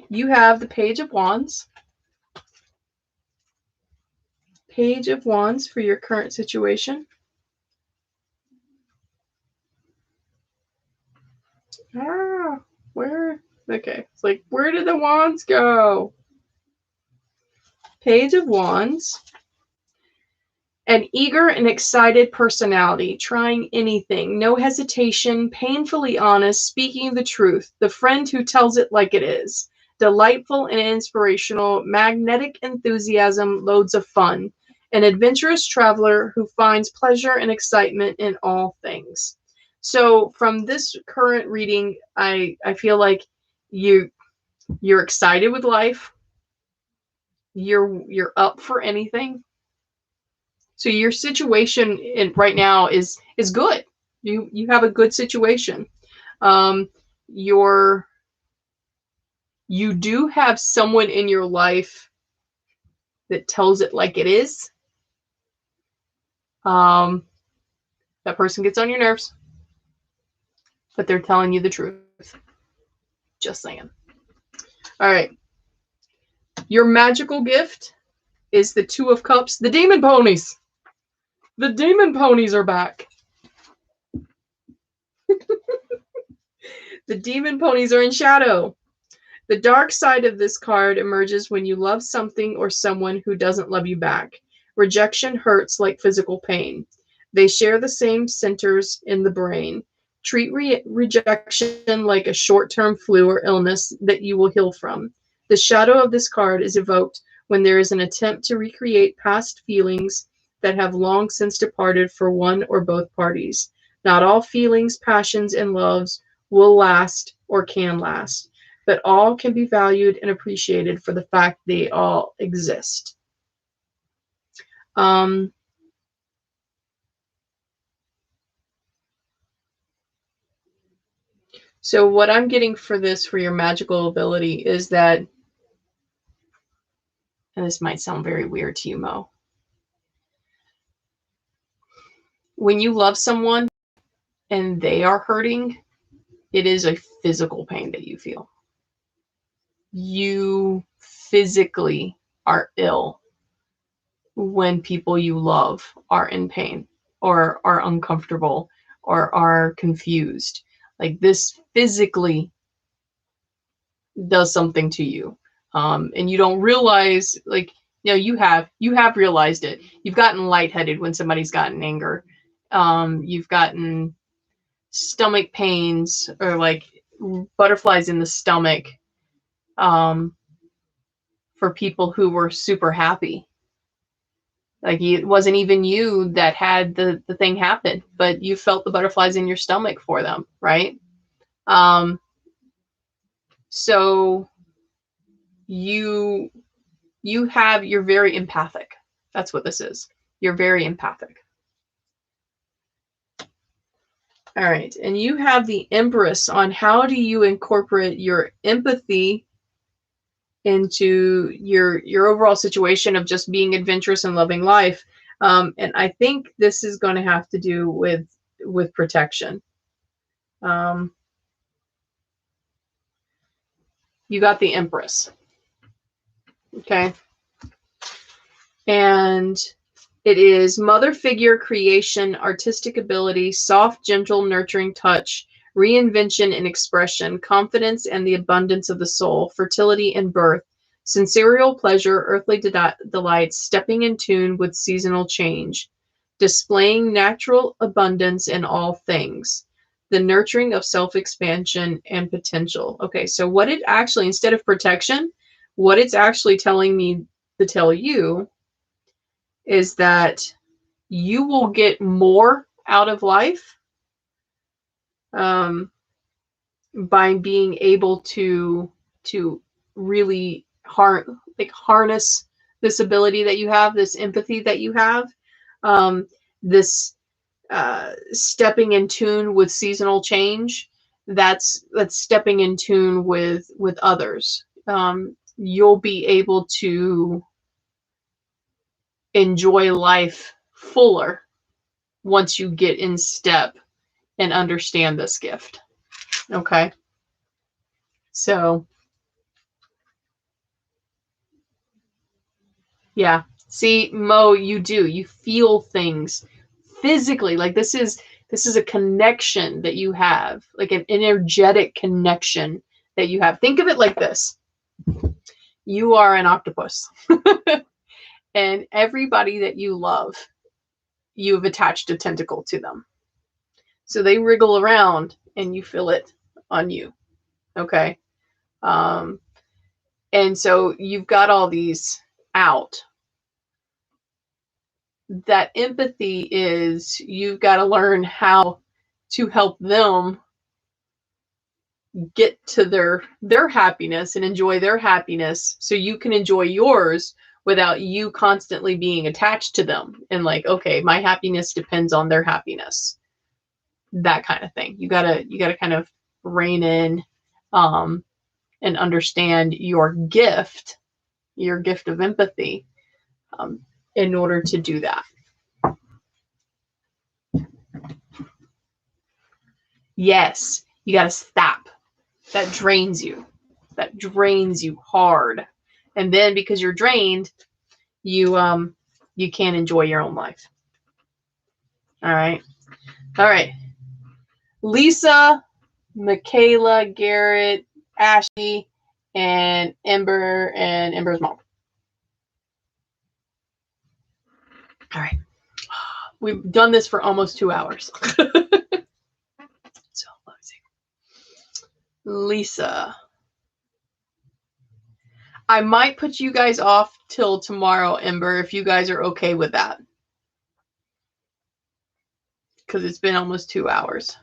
You have the Page of Wands. Page of Wands for your current situation. Where? Okay, it's like, where did the wands go? Page of Wands. An eager and excited personality, trying anything, no hesitation, painfully honest, speaking the truth, the friend who tells it like it is, delightful and inspirational, magnetic enthusiasm, loads of fun, an adventurous traveler who finds pleasure and excitement in all things. So from this current reading, I feel like you're excited with life. You're up for anything. So your situation right now is good. You have a good situation. You do have someone in your life that tells it like it is. That person gets on your nerves, but they're telling you the truth. Just saying. All right. Your magical gift is the Two of Cups. The Demon Ponies. The Demon Ponies are back. The Demon Ponies are in shadow. The dark side of this card emerges when you love something or someone who doesn't love you back. Rejection hurts like physical pain. They share the same centers in the brain. Treat rejection like a short-term flu or illness that you will heal from. The shadow of this card is evoked when there is an attempt to recreate past feelings that have long since departed for one or both parties. Not all feelings, passions, and loves will last or can last, but all can be valued and appreciated for the fact they all exist. So what I'm getting for this, for your magical ability, is that, and this might sound very weird to you, Mo, when you love someone and they are hurting, it is a physical pain that you feel. You physically are ill when people you love are in pain or are uncomfortable or are confused. Like, this physically does something to you. And you don't realize, like, you have realized it. You've gotten lightheaded when somebody's gotten anger. You've gotten stomach pains or like butterflies in the stomach for people who were super happy. Like, it wasn't even you that had the thing happen, but you felt the butterflies in your stomach for them, right? So you're very empathic. That's what this is. You're very empathic. All right. And you have the Empress on how do you incorporate your empathy into your overall situation of just being adventurous and loving life. And I think this is going to have to do with protection. You got the Empress. Okay. And it is mother figure, creation, artistic ability, soft, gentle, nurturing touch, reinvention and expression, confidence and the abundance of the soul, fertility and birth, sensorial pleasure, earthly delights, stepping in tune with seasonal change, displaying natural abundance in all things, the nurturing of self-expansion and potential. Okay, so what it actually, instead of protection, what it's actually telling me to tell you is that you will get more out of life by being able to really harness this ability that you have, this empathy that you have, this stepping in tune with seasonal change. That's stepping in tune with others. You'll be able to enjoy life fuller once you get in step and understand this gift. Okay. So, yeah. See, Mo, you feel things physically. Like this is a connection that you have, like an energetic connection that you have. Think of it like this. You are an octopus. And everybody that you love, you've attached a tentacle to them. So they wriggle around and you feel it on you. Okay. And so you've got all these out. That empathy is you've got to learn how to help them get to their happiness and enjoy their happiness so you can enjoy yours without you constantly being attached to them and like, okay, my happiness depends on their happiness. That kind of thing. You gotta kind of rein in and understand your gift of empathy in order to do that. Yes, you gotta stop. That drains you. That drains you hard. And then because you're drained, you can't enjoy your own life. All right. Lisa, Michaela, Garrett, Ashley, and Ember and Ember's mom. All right. We've done this for almost 2 hours. So let's see. Lisa. I might put you guys off till tomorrow, Ember, if you guys are okay with that. Because it's been almost 2 hours.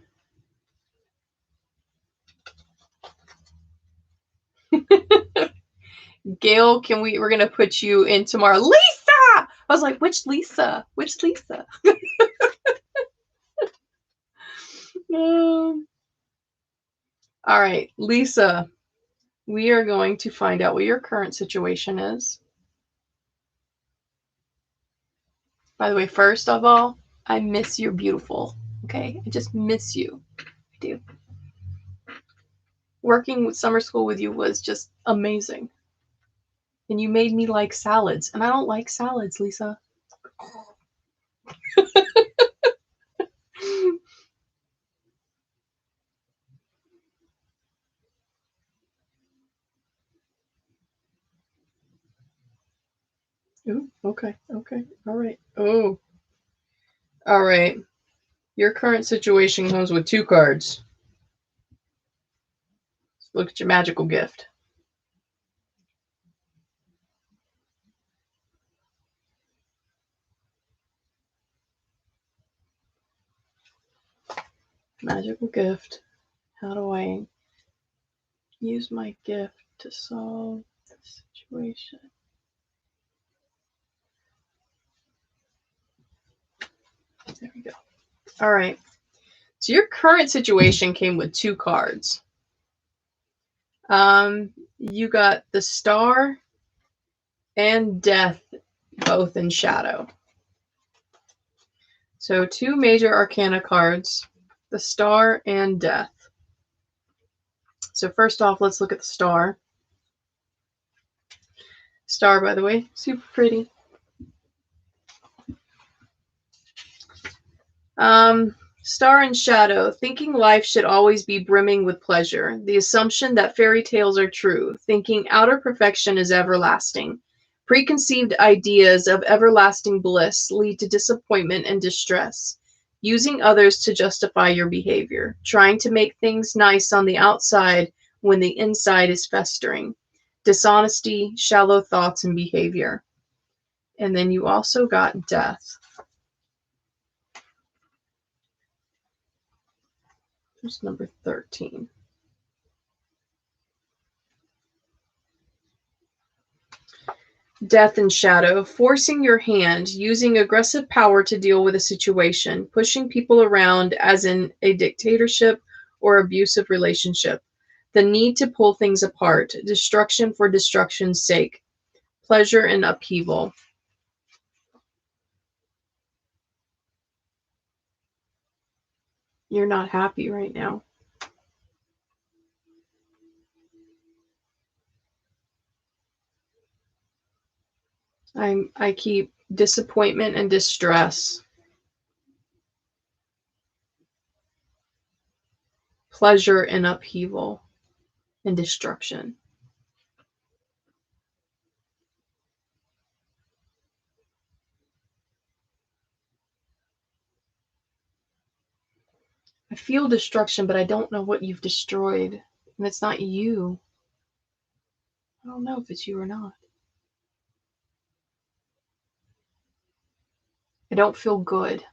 Gail, we're going to put you in tomorrow. Lisa! I was like, which Lisa? Which Lisa? All right, Lisa, we are going to find out what your current situation is. By the way, first of all, I miss your beautiful. Okay, I just miss you. I do. Working with summer school with you was just amazing. And you made me like salads. And I don't like salads, Lisa. Ooh, okay. All right. Oh. All right. Your current situation comes with 2 cards. Let's look at your magical gift. Magical gift. How do I use my gift to solve the situation? There we go. All right. So your current situation came with 2 cards. You got the Star and Death, both in shadow. So 2 major arcana cards, the Star and Death. So first off, let's look at the Star. Star, by the way, super pretty. Star and shadow, thinking life should always be brimming with pleasure. The assumption that fairy tales are true. Thinking outer perfection is everlasting. Preconceived ideas of everlasting bliss lead to disappointment and distress. Using others to justify your behavior. Trying to make things nice on the outside when the inside is festering. Dishonesty, shallow thoughts, and behavior. And then you also got Death. Here's number 13. Death and shadow, forcing your hand, using aggressive power to deal with a situation, pushing people around as in a dictatorship or abusive relationship. The need to pull things apart, destruction for destruction's sake, pleasure and upheaval. You're not happy right now. I keep disappointment and distress, pleasure and upheaval, and destruction. I feel destruction, but I don't know what you've destroyed. And it's not you. I don't know if it's you or not. I don't feel good.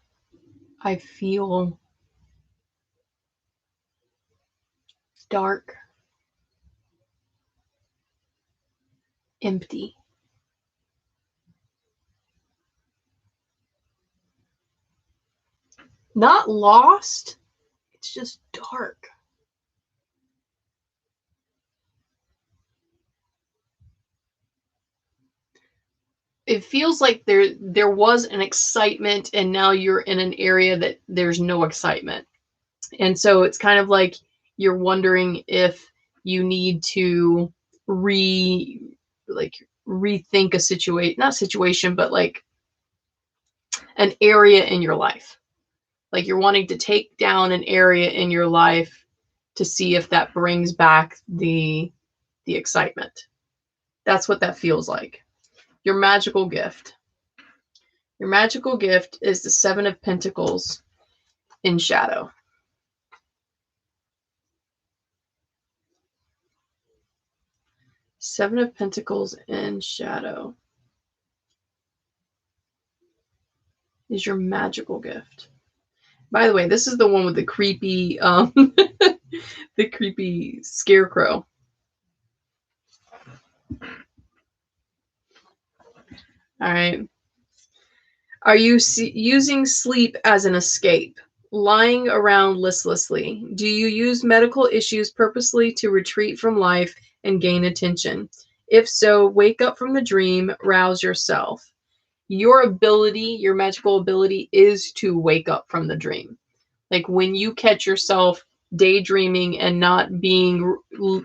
I feel dark, empty. Not lost, it's just dark. It feels like there was an excitement and now you're in an area that there's no excitement. And so it's kind of like you're wondering if you need to rethink a situation, not situation, but like an area in your life. Like you're wanting to take down an area in your life to see if that brings back the excitement. That's what that feels like. Your magical gift. Your magical gift is the Seven of Pentacles in shadow. Seven of Pentacles in shadow is your magical gift. By the way, this is the one with the creepy, the creepy scarecrow. All right. Are you using sleep as an escape? Lying around listlessly? Do you use medical issues purposely to retreat from life and gain attention? If so, wake up from the dream, rouse yourself. Your ability, your magical ability, is to wake up from the dream. Like when you catch yourself daydreaming and not being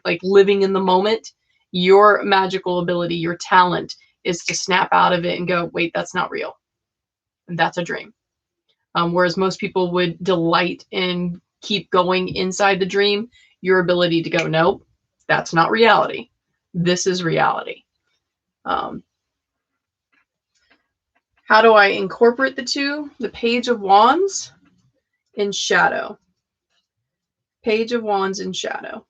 like living in the moment, your magical ability, your talent is to snap out of it and go, wait, that's not real. That's a dream. Whereas most people would delight and keep going inside the dream, your ability to go, nope, that's not reality. This is reality. How do I incorporate the two? The Page of Wands in shadow. Page of Wands in shadow.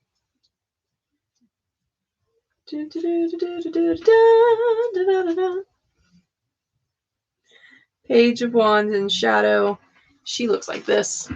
Page of Wands in shadow. She looks like this.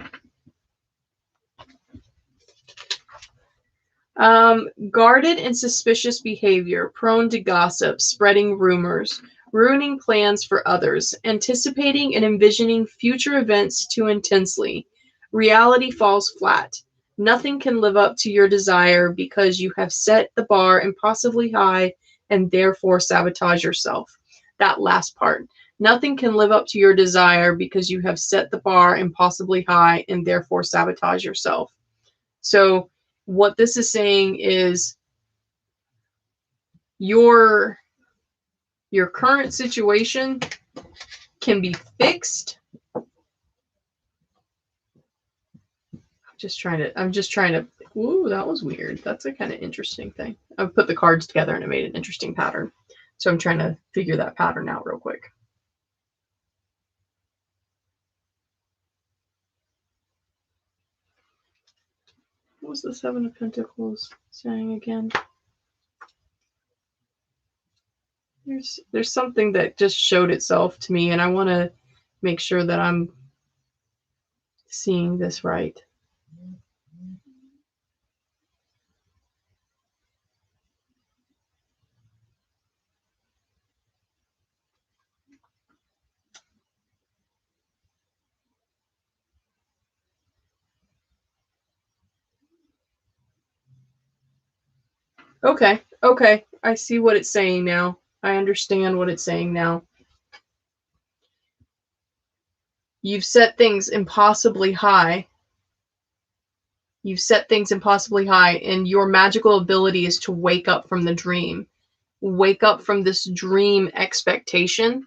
Guarded and suspicious behavior, prone to gossip, spreading rumors, ruining plans for others, anticipating and envisioning future events too intensely. Reality falls flat. Nothing can live up to your desire because you have set the bar impossibly high and therefore sabotage yourself. That last part. Nothing can live up to your desire because you have set the bar impossibly high and therefore sabotage yourself. So what this is saying is your current situation can be fixed. I'm just trying to, ooh, that was weird. That's a kind of interesting thing. I've put the cards together and it made an interesting pattern. So I'm trying to figure that pattern out real quick. What was the Seven of Pentacles saying again? There's something that just showed itself to me and I want to make sure that I'm seeing this right. Okay. Okay. I see what it's saying now. I understand what it's saying now. You've set things impossibly high. You've set things impossibly high, and your magical ability is to wake up from the dream. Wake up from this dream expectation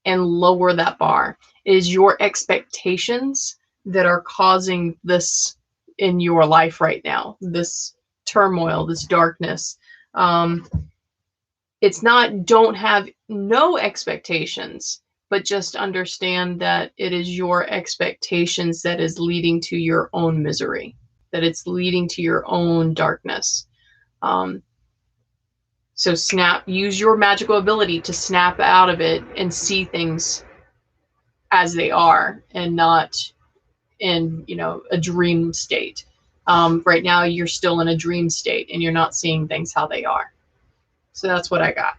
and lower that bar. It is your expectations that are causing this in your life right now, this turmoil, this darkness. It's not don't have no expectations, but just understand that it is your expectations that is leading to your own misery, that it's leading to your own darkness. So use your magical ability to snap out of it and see things as they are and not in, a dream state. Right now you're still in a dream state and you're not seeing things how they are. So that's what I got.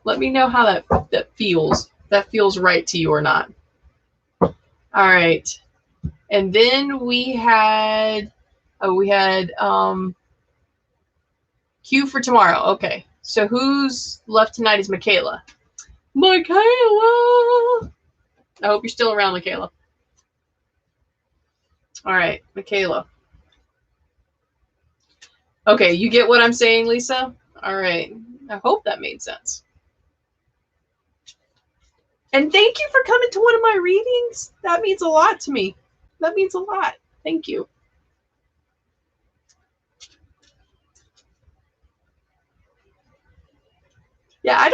Let me know how that feels. That feels right to you or not. All right. And then we had Q for tomorrow. Okay. So who's left tonight is Michaela. Michaela! I hope you're still around, Michaela. All right, Michaela. Okay, you get what I'm saying, Lisa? All right. I hope that made sense. And thank you for coming to one of my readings. That means a lot to me. That means a lot. Thank you. Yeah,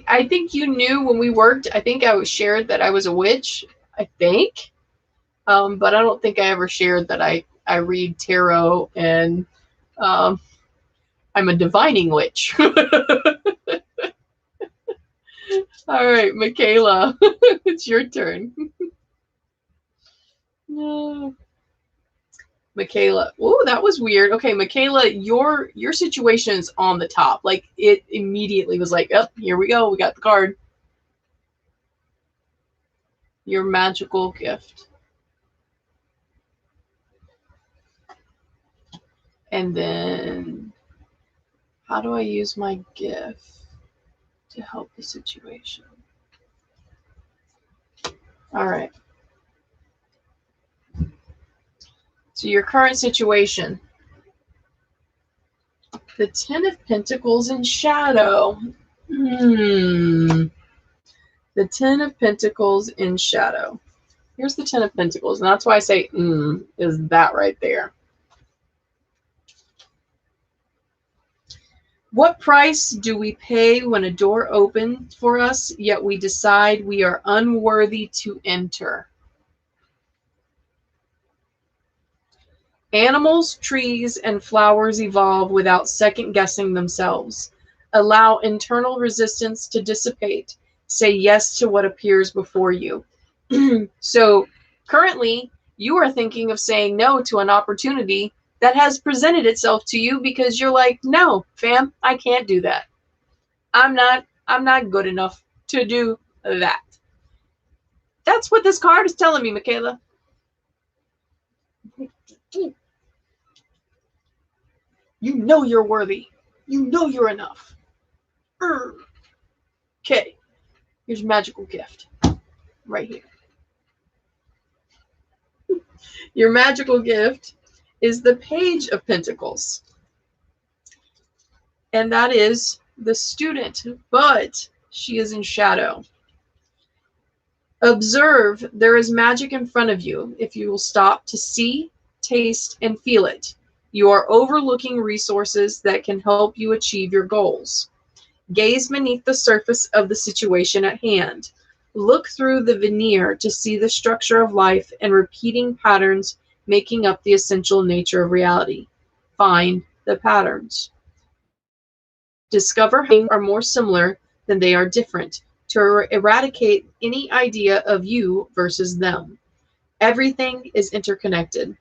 I think you knew when we worked. I think I shared that I was a witch, I think. But I don't think I ever shared that I read tarot and I'm a divining witch. All right, Michaela, it's your turn. No. Michaela. Oh, that was weird. Okay, Michaela, your situation is on the top. Like it immediately was like, oh, here we go. We got the card. Your magical gift. And then how do I use my gift to help the situation? All right. So your current situation. The Ten of Pentacles in shadow. The Ten of Pentacles in shadow. Here's the Ten of Pentacles. And that's why I say, is that right there. What price do we pay when a door opens for us, yet we decide we are unworthy to enter? Animals, trees, and flowers evolve without second-guessing themselves. Allow internal resistance to dissipate. Say yes to what appears before you. So currently, you are thinking of saying no to an opportunity that has presented itself to you because you're like, no, fam, I can't do that. I'm not good enough to do that. That's what this card is telling me, Michaela. You know you're worthy. You know you're enough. Okay. Here's your magical gift. Right here. Your magical gift is the Page of Pentacles. And that is the student, but she is in shadow. Observe, there is magic in front of you if you will stop to see, taste, and feel it. You are overlooking resources that can help you achieve your goals. Gaze beneath the surface of the situation at hand. Look through the veneer to see the structure of life and repeating patterns making up the essential nature of reality. Find the patterns. Discover how things are more similar than they are different to eradicate any idea of you versus them. Everything is interconnected.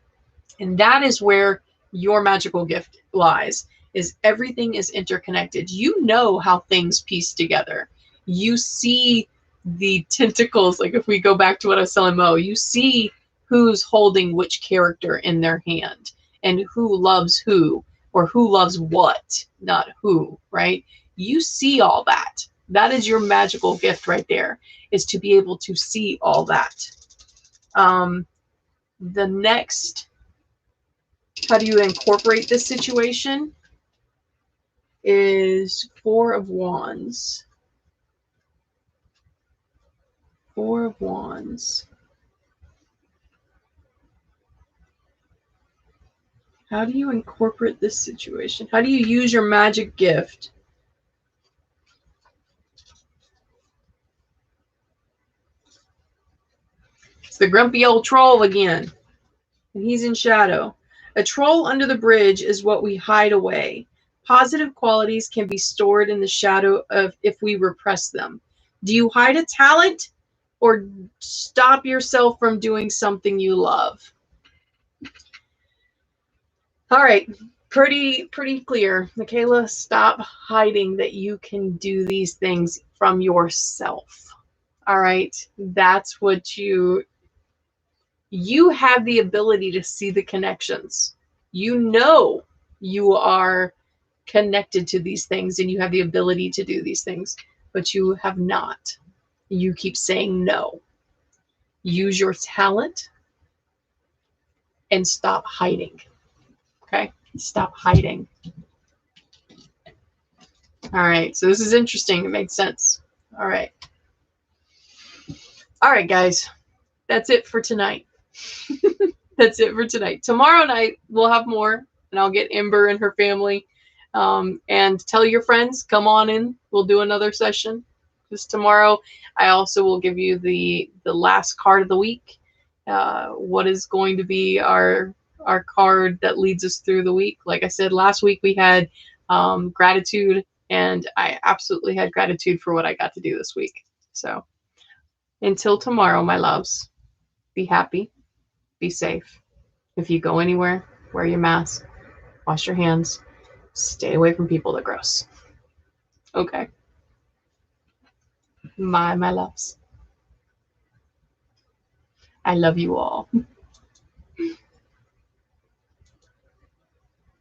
And that is where your magical gift lies, is everything is interconnected. You know how things piece together. You see the tentacles, like if we go back to what I was telling Mo, you see who's holding which character in their hand and who loves who or who loves what, not who, right? You see all that. That is your magical gift right there, is to be able to see all that. The next, how do you incorporate this situation, is Four of Wands. Four of Wands. How do you incorporate this situation? How do you use your magic gift? It's the grumpy old troll again. And he's in shadow. A troll under the bridge is what we hide away. Positive qualities can be stored in the shadow of if we repress them. Do you hide a talent or stop yourself from doing something you love? All right, pretty clear. Michaela, stop hiding that you can do these things from yourself. All right, that's what you have the ability to see the connections. You know you are connected to these things and you have the ability to do these things, but you have not. You keep saying no. Use your talent and stop hiding. Okay? Stop hiding. All right, so this is interesting. It makes sense. All right. All right, guys. That's it for tonight. That's it for tonight. Tomorrow night, we'll have more, and I'll get Ember and her family. And tell your friends, come on in. We'll do another session. Just tomorrow, I also will give you the last card of the week. What is going to be our card that leads us through the week. Like I said, last week we had gratitude, and I absolutely had gratitude for what I got to do this week. So until tomorrow, my loves, be happy, be safe. If you go anywhere, wear your mask, wash your hands, stay away from people that are gross. Okay. My loves. I love you all.